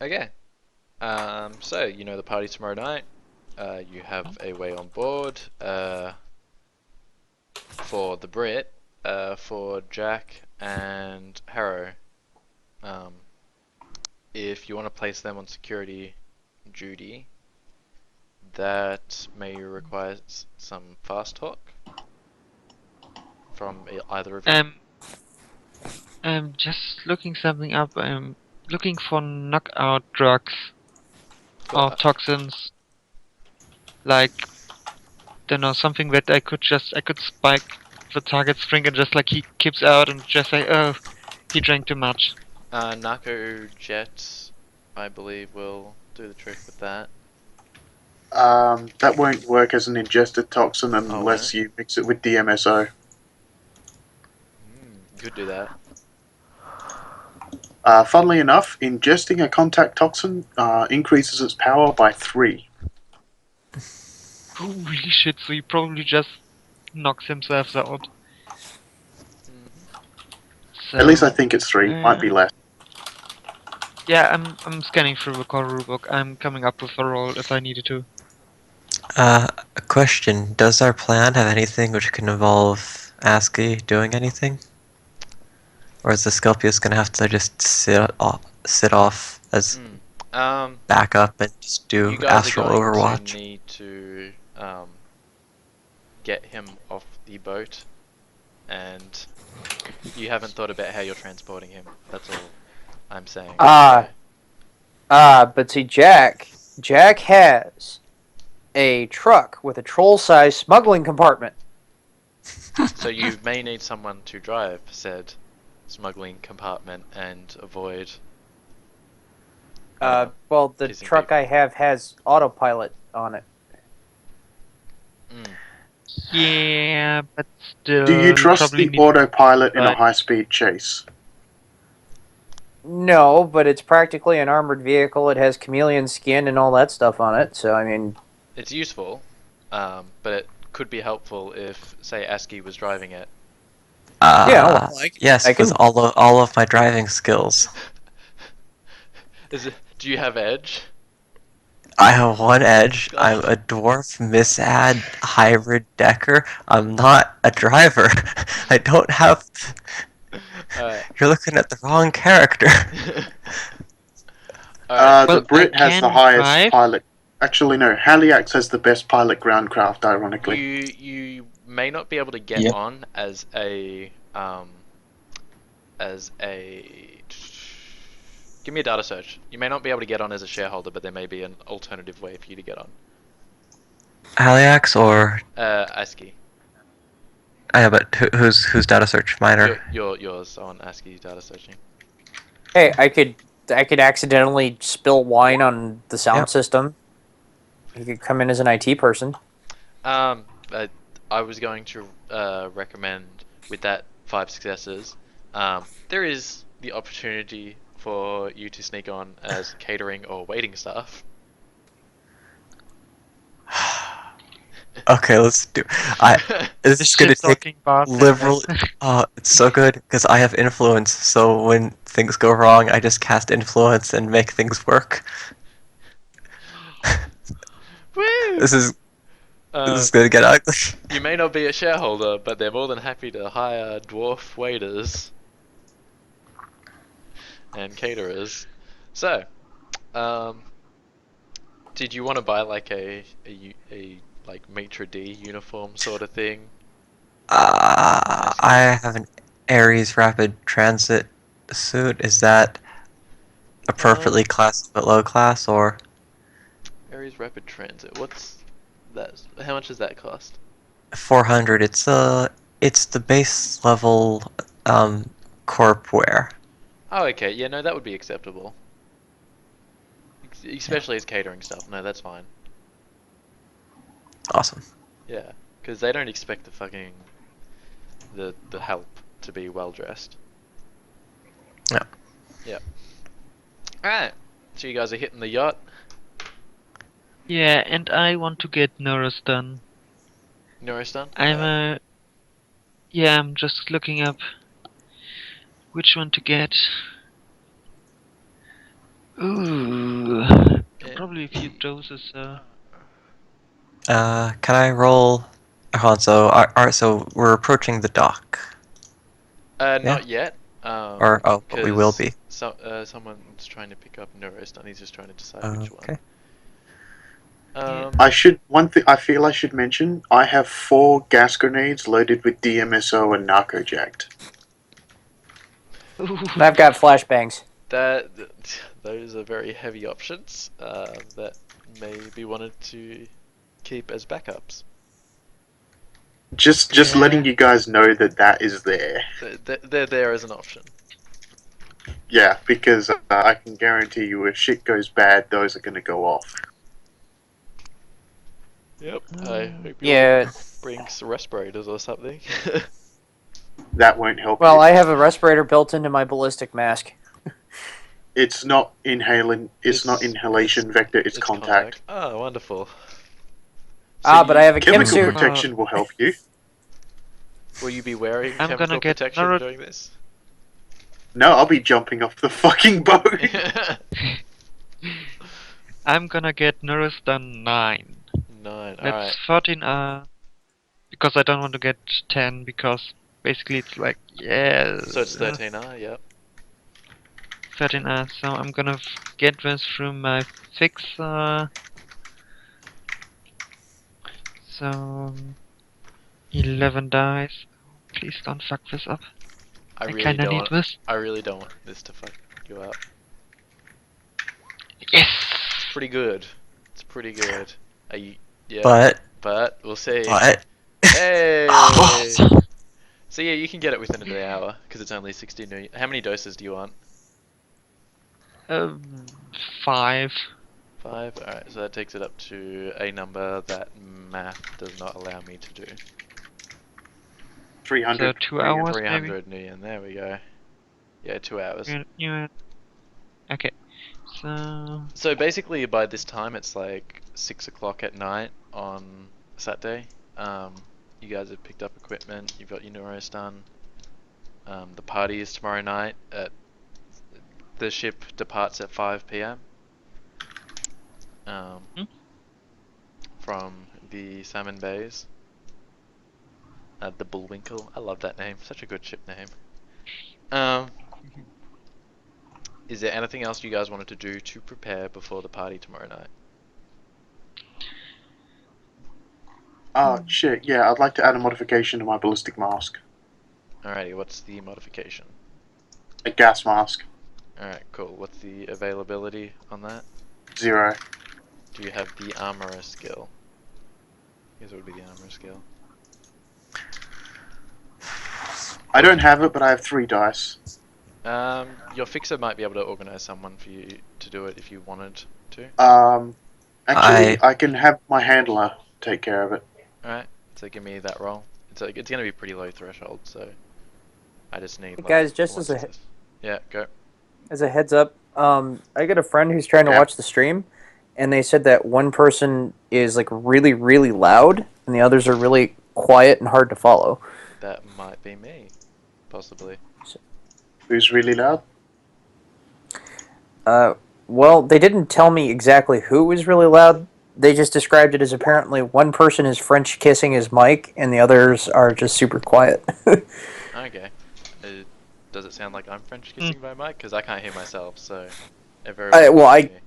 Okay. So you know the party tomorrow night. You have a way on board. For the Brit. For Jack and Harrow. If you want to place them on security duty, that may require some fast talk from either of you. I'm just looking something up. I'm looking for knockout drugs Cool. or toxins. Like, don't know, something that I could spike the target's drink and just like he keeps out and just say, oh, he drank too much. Narco Jet, I believe, will do the trick with that. That won't work as an ingested toxin unless won't? you mix it with DMSO. Could do that. Funnily enough, ingesting a contact toxin increases its power by 3. Holy shit, so he probably just knocks himself out. So, At least I think it's 3. Might be less. Yeah, I'm scanning through the core rulebook. I'm coming up with a roll if I needed to. A question: does our plan have anything which can involve ASCII doing anything, or is the Scorpius gonna have to just sit off as backup and just do You guys Astral are going Overwatch? to need to get him off the boat, and you haven't thought about how you're transporting him. That's all I'm saying. But see, Jack has a truck with a troll-sized smuggling compartment. So you may need someone to drive said smuggling compartment and avoid. Well, the pissing truck people. I have has autopilot on it. Yeah, but still. Do you trust probably the need- autopilot in a Right. high-speed chase? No, but it's practically an armored vehicle. It has chameleon skin and all that stuff on it. So I mean, It's useful, but it could be helpful if, say, ASCII was driving it. Yeah, well, Yes, I with can- all of my driving skills. Do you have edge? I have 1 edge. I'm a dwarf misad hybrid decker. I'm not a driver. I don't have. You're looking at the wrong character. Alright, The Well, Brit I has the can highest drive. pilot. Actually, no. Haliax has the best pilot groundcraft, ironically. you may not be able to get Yep. on as a give me a data search. You may not be able to get on as a shareholder, but there may be an alternative way for you to get on. Haliax or ASCII. yeah, but who's data search? Mine or Yours on ASCII data searching. hey, I could accidentally spill wine on the sound Yep. system. You could come in as an IT person. I was going to recommend with that 5 successes, there is the opportunity for you to sneak on as catering or waiting staff. Okay, let's do. This is gonna take Shit-talking bartender. liberal. It's so good because I have influence. So when things go wrong, I just cast influence and make things work. Woo! This is gonna get ugly. You may not be a shareholder, but they're more than happy to hire dwarf waiters and caterers. So, did you want to buy like a like maitre d uniform sort of thing? I have an Ares Rapid Transit suit. Is that appropriately classed but low class or? Ares Rapid Transit. What's that? How much does that cost? 400. It's the base level corp wear. Oh, okay. Yeah, no, that would be acceptable. Especially as catering stuff. No, that's fine. Awesome. Yeah, because they don't expect the help to be well dressed. Yeah. Yep. All right. So you guys are hitting the yacht. Yeah, and I want to get Norris done. Norriston? I'm just looking up which one to get. Ooh, probably a few doses. Can I roll? Hold on, so we're approaching the dock. Not yet. But we will 'cause be. someone's trying to pick up Norriston. He's just trying to decide which Okay. one. I feel I should mention, I have 4 gas grenades loaded with DMSO and Narcojacked. And I've got flashbangs. Those are very heavy options that may be wanted to keep as backups. Just Yeah. letting you guys know that is there. They're there as an option. Yeah, because I can guarantee you if shit goes bad, those are going to go off. Yep. I hope Yeah. brings respirators or something. That won't help Well, you. I have a respirator built into my ballistic mask. It's not inhaling. It's not inhalation vector. It's contact. Oh, wonderful. But I have a chem Chemical suit. protection will help you. Will you be wearing I'm chemical gonna get protection Naruto- during this? No, I'll be jumping off the fucking boat. I'm gonna get Nuristan 9. 9. That's Alright. 13 because I don't want to get 10 because basically it's like, yeah. So it's 13R, yep. 13 so I'm gonna get this through my fixer. So 11 dice. Please don't fuck this up. I I really kinda don't need want, this. I really don't want this to fuck you up. Yes! It's pretty good. It's pretty good. Are you, yeah. But We'll see. but Hey! Oh. So yeah, you can get it within an hour, because it's only 60 new. How many doses do you want? 5. 5? Alright, so that takes it up to a number that math does not allow me to do. 300. So 2 hours maybe? 300 million, there we go. Yeah, 2 hours. Yeah. Okay. So So basically by this time it's like 6 o'clock at night on Saturday. You guys have picked up equipment, you've got your neuros done. The party is tomorrow night the ship departs at 5 p.m. From the Salmon Bays. The Bullwinkle, I love that name, such a good ship name. Is there anything else you guys wanted to do to prepare before the party tomorrow night? Oh, shit, yeah, I'd like to add a modification to my ballistic mask. Alrighty, what's the modification? A gas mask. Alright, cool. What's the availability on that? 0. Do you have the armorer skill? I guess it would be the armorer skill. I don't have it, but I have 3 dice. Your fixer might be able to organize someone for you to do it if you wanted to. Actually, I can have my handler take care of it. Alright, so give me that roll. It's gonna be pretty low threshold, so I just need. Hey like, guys, just one as a success. Yeah, go. As a heads up, I got a friend who's trying to Yeah. watch the stream, and they said that one person is like really, really loud, and the others are really quiet and hard to follow. That might be me, possibly. Who's really loud? Well, they didn't tell me exactly who was really loud. They just described it as apparently one person is French kissing his mic, and the others are just super quiet. Okay. Does it sound like I'm French kissing by mic? Because I can't hear myself, so. It very well well, could be.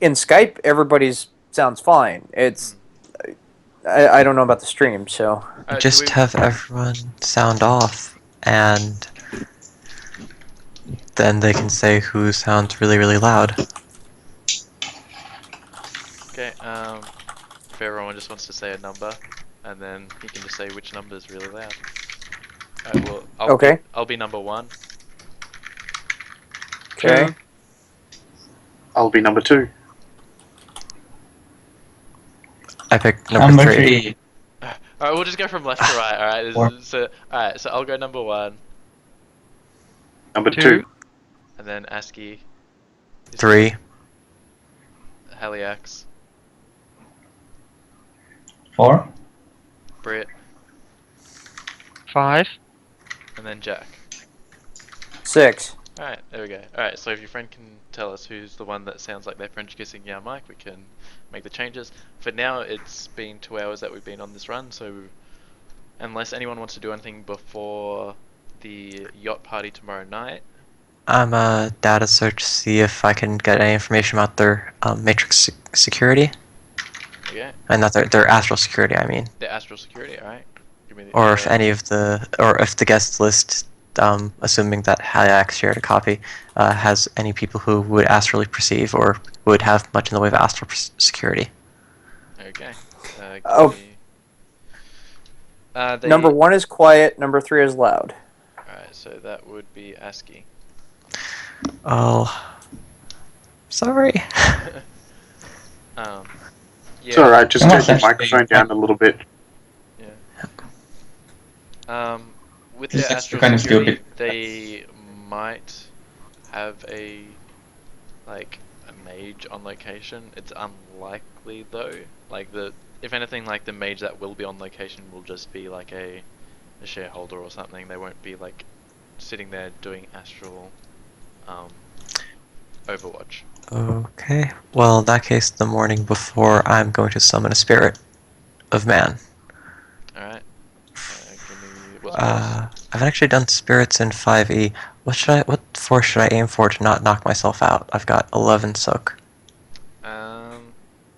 In Skype, everybody's sounds fine. It's I don't know about the stream, so Alright, just so we- have everyone sound off, and then they can say who sounds really, really loud. Okay, if everyone just wants to say a number, and then you can just say which number is really loud. Alright, well, Okay. I'll be number 1. okay. I'll be number 2. I picked number three. Alright, we'll just go from left to right, alright? Four. Alright, so I'll go number 1, Number Two. 2. and then ASCII, 3. Haliax, 4. Brit, 5. and then Jack. 6. Alright, there we go. Alright, so if your friend can tell us who's the one that sounds like they're French kissing your mic, we can make the changes. For now, it's been 2 hours that we've been on this run, so unless anyone wants to do anything before the yacht party tomorrow night, I'm a data search to see if I can get any information about their matrix security, okay? and not their astral security. I mean, The astral security, alright? Give me the, or if any of or if the guest list, assuming that Haliax shared a copy, has any people who would astrally perceive or would have much in the way of astral security. Okay. Give Oh. me- they, Number 1 is quiet. Number 3 is loud. Alright, so that would be ASCII. Oh, sorry. Yeah. It's alright, just I'm turn your actually- microphone down a little bit. With It's their actually astral kind of security, stupid. they might have a mage on location. It's unlikely though. If anything, like the mage that will be on location will just be like a shareholder or something. They won't be like sitting there doing astral Overwatch. Okay. Well, in that case, the morning before, I'm going to summon a spirit of man. Alright. Give me what's force? I've actually done spirits in 5e. What force should I aim for to not knock myself out? I've got 11 soak.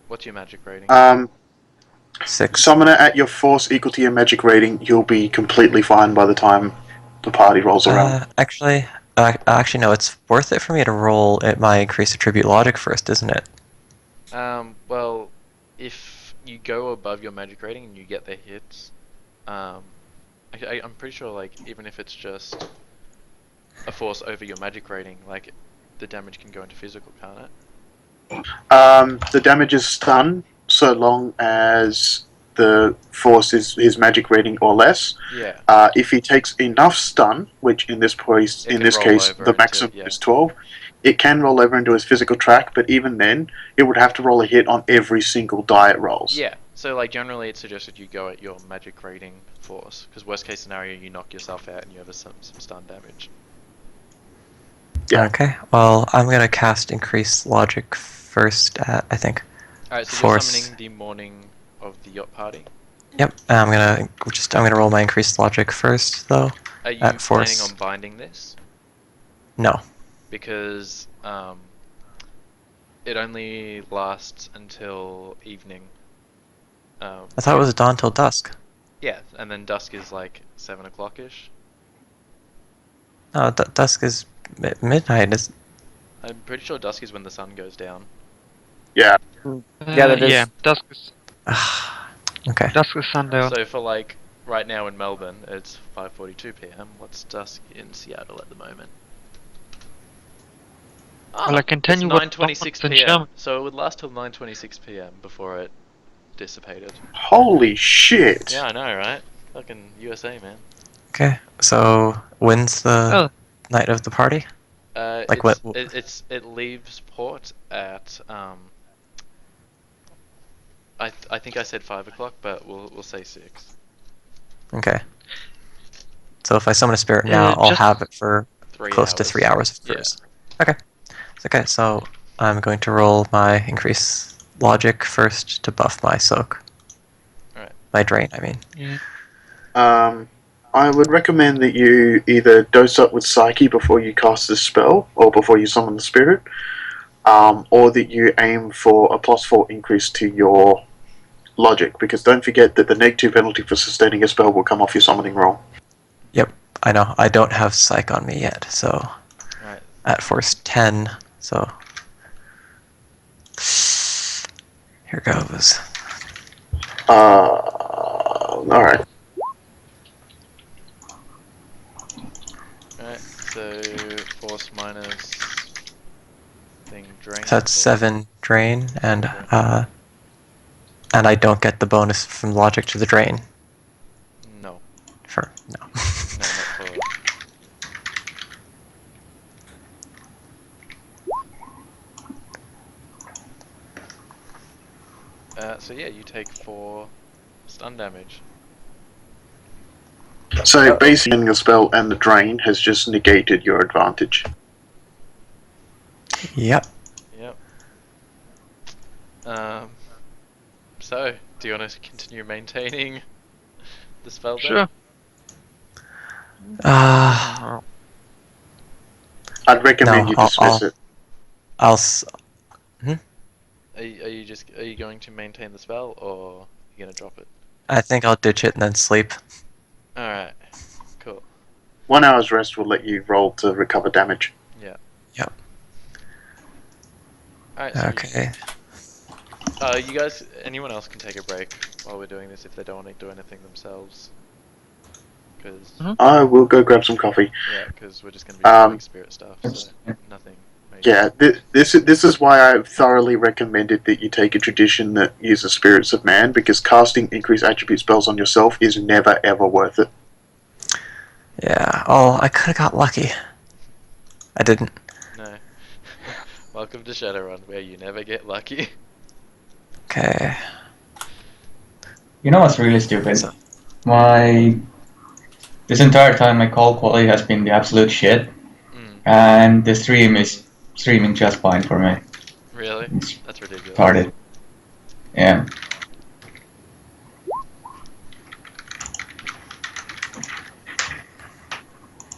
What's your magic rating? 6. Summon it at your force equal to your magic rating. You'll be completely fine by the time the party rolls around. Actually, no, it's worth it for me to roll at my increased attribute logic first, isn't it? Well, if you go above your magic rating and you get the hits, I'm pretty sure like even if it's just a force over your magic rating, like the damage can go into physical, can't it? The damage is stun so long as the force is his magic rating or less. Yeah. If he takes enough stun, which in this case, It can roll over the into- maximum yeah. is 12, it can roll over into his physical track. But even then, it would have to roll a hit on every single die it rolls. Yeah. So like generally, it's suggested you go at your magic rating force, because worst case scenario, you knock yourself out and you have some stun damage. Yeah. Okay, well, I'm gonna cast increased logic first at, I think. Alright, so Force. you're summoning the morning of the yacht party. Yep, I'm gonna roll my increased logic first, though. Are you At planning force. on binding this? No. Because it only lasts until evening. I thought it was dawn till dusk. Yeah, and then dusk is like 7 o'clock ish. No, dusk is midnight. Is I'm pretty sure dusk is when the sun goes down. Yeah, that is- Yeah, dusk is okay. sundown. So for like right now in Melbourne, it's 5:42 p.m. What's dusk in Seattle at the moment? Well, I can tell it's you what 9:26 in p.m. German. So it would last till 9:26 p.m. before it dissipated. Holy shit! Yeah, I know, right? Fucking USA, man. Okay, so when's the night of the party? Like It's, what- it leaves port at I think I said 5 o'clock, but we'll say 6. Okay. So if I summon a spirit now, I'll just- have it for 3 close to 3 hours of Yeah. cruise. Okay. Okay, so I'm going to roll my increase logic first to buff my soak. Alright. My drain, I mean. Yeah. I would recommend that you either dose up with Psyche before you cast this spell, or before you summon the spirit, or that you aim for a +4 increase to your logic, because don't forget that the -2 penalty for sustaining a spell will come off your summoning roll. Yep, I know. I don't have psych on me yet, so Right. at force 10, so here goes. Alright. Alright, so force minus thing drain. So that's 7 drain, and I don't get the bonus from logic to the drain. No. No. No, not for. So yeah, you take 4 stun damage. So basically, the spell and the drain has just negated your advantage. Yep. Yep. So, do you want to continue maintaining the spell then? Sure. Uh, I'd recommend No, you dismiss it. I'll. S- Are you going to maintain the spell, or are you gonna drop it? I think I'll ditch it and then sleep. Alright, cool. 1 hour's rest will let you roll to recover damage. Alright, so Okay. you guys, anyone else can take a break while we're doing this if they don't want to do anything themselves. Because I will go grab some coffee. yeah, because we're just gonna be doing spirit stuff, so nothing. Major. Yeah, this is why I've thoroughly recommended that you take a tradition that uses spirits of man, because casting increased attribute spells on yourself is never ever worth it. Yeah. Oh, I could have got lucky. I didn't. No. Welcome to Shadowrun, where you never get lucky. Okay. You know what's really stupid? So- This entire time my call quality has been the absolute shit, Mm, and the stream is streaming just fine for me. really? It's That's ridiculous. retarded. Yeah.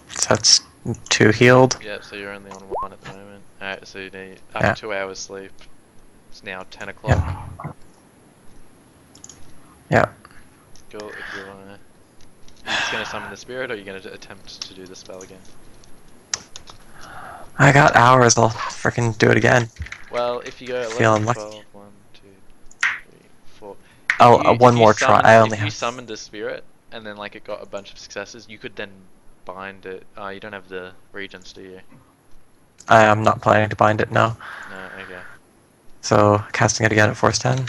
So that's 2 healed. Yeah, so you're only on 1 at the moment. Alright, so you need after Yeah. 2 hours sleep. It's now 10 o'clock. Yeah. Cool, if you wanna... You just gonna summon the spirit, or are you gonna attempt to do the spell again? I got hours. I'll freaking do it again. Well, if you go 11, Feel unlucky. 12, 1, 2, 3, 4... Oh, If you- one if you more try. summoned- I only If you have. summoned a spirit, and then like it got a bunch of successes, you could then bind it. You don't have the regents, do you? I am not planning to bind it now. No, okay. So casting it again at force 10.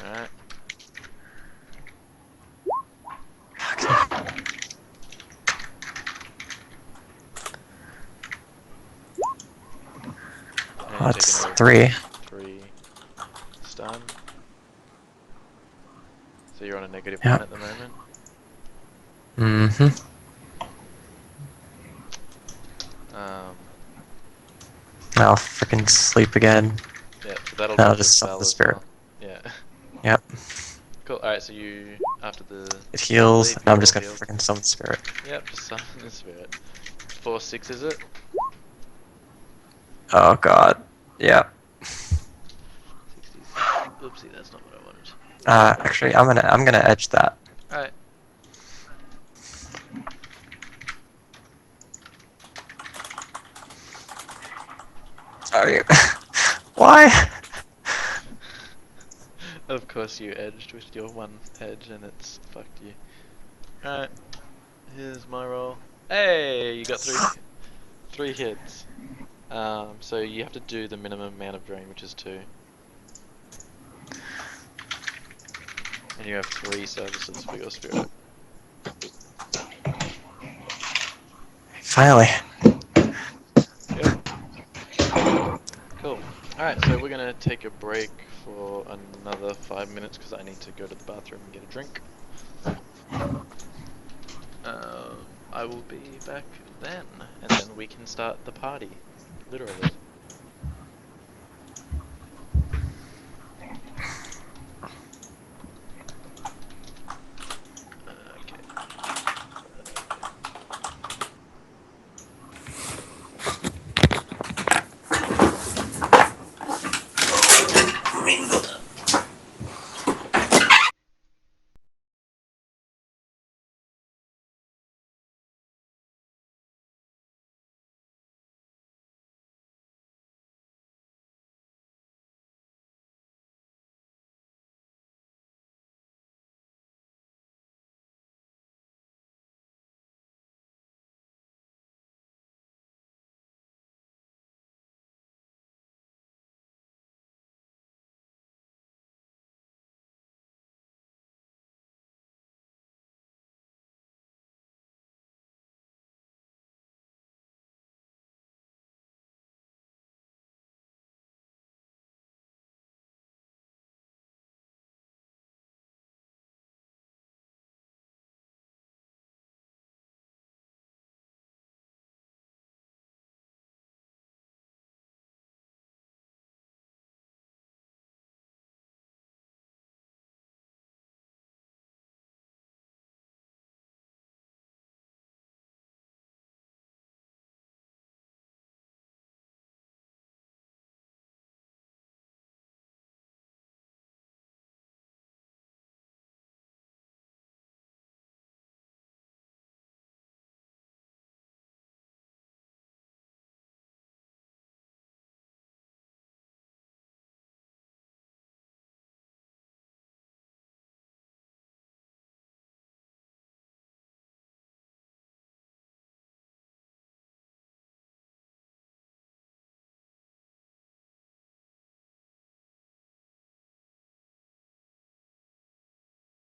Alright. And you're That's taking a 3. 3 stun. So you're on a negative Yeah. 1 at the moment. Mm-hmm. I'll freaking sleep again. Yeah, so that'll I'll do the just summon spell the as spirit. well. Yeah. Yep. Cool. Alright, so you after the It heals, sleep, and I'm you're just all gonna healed. freaking summon the spirit. Yep, just summon the spirit. 4-6 is it? Oh god. Yeah. 60s. Oopsie, that's not what I wanted. Actually, I'm gonna edge that. Alright. Sorry. Why? Of course you edged with your 1 edge and it's fucked you. Alright. Here's my roll. Hey, you got 3 hits. So you have to do the minimum amount of drain, which is 2. And you have 3 services for your spirit. Finally. Yep. Cool. Alright, so we're gonna take a break for another 5 minutes because I need to go to the bathroom and get a drink. I will be back then, and then we can start the party. Literally.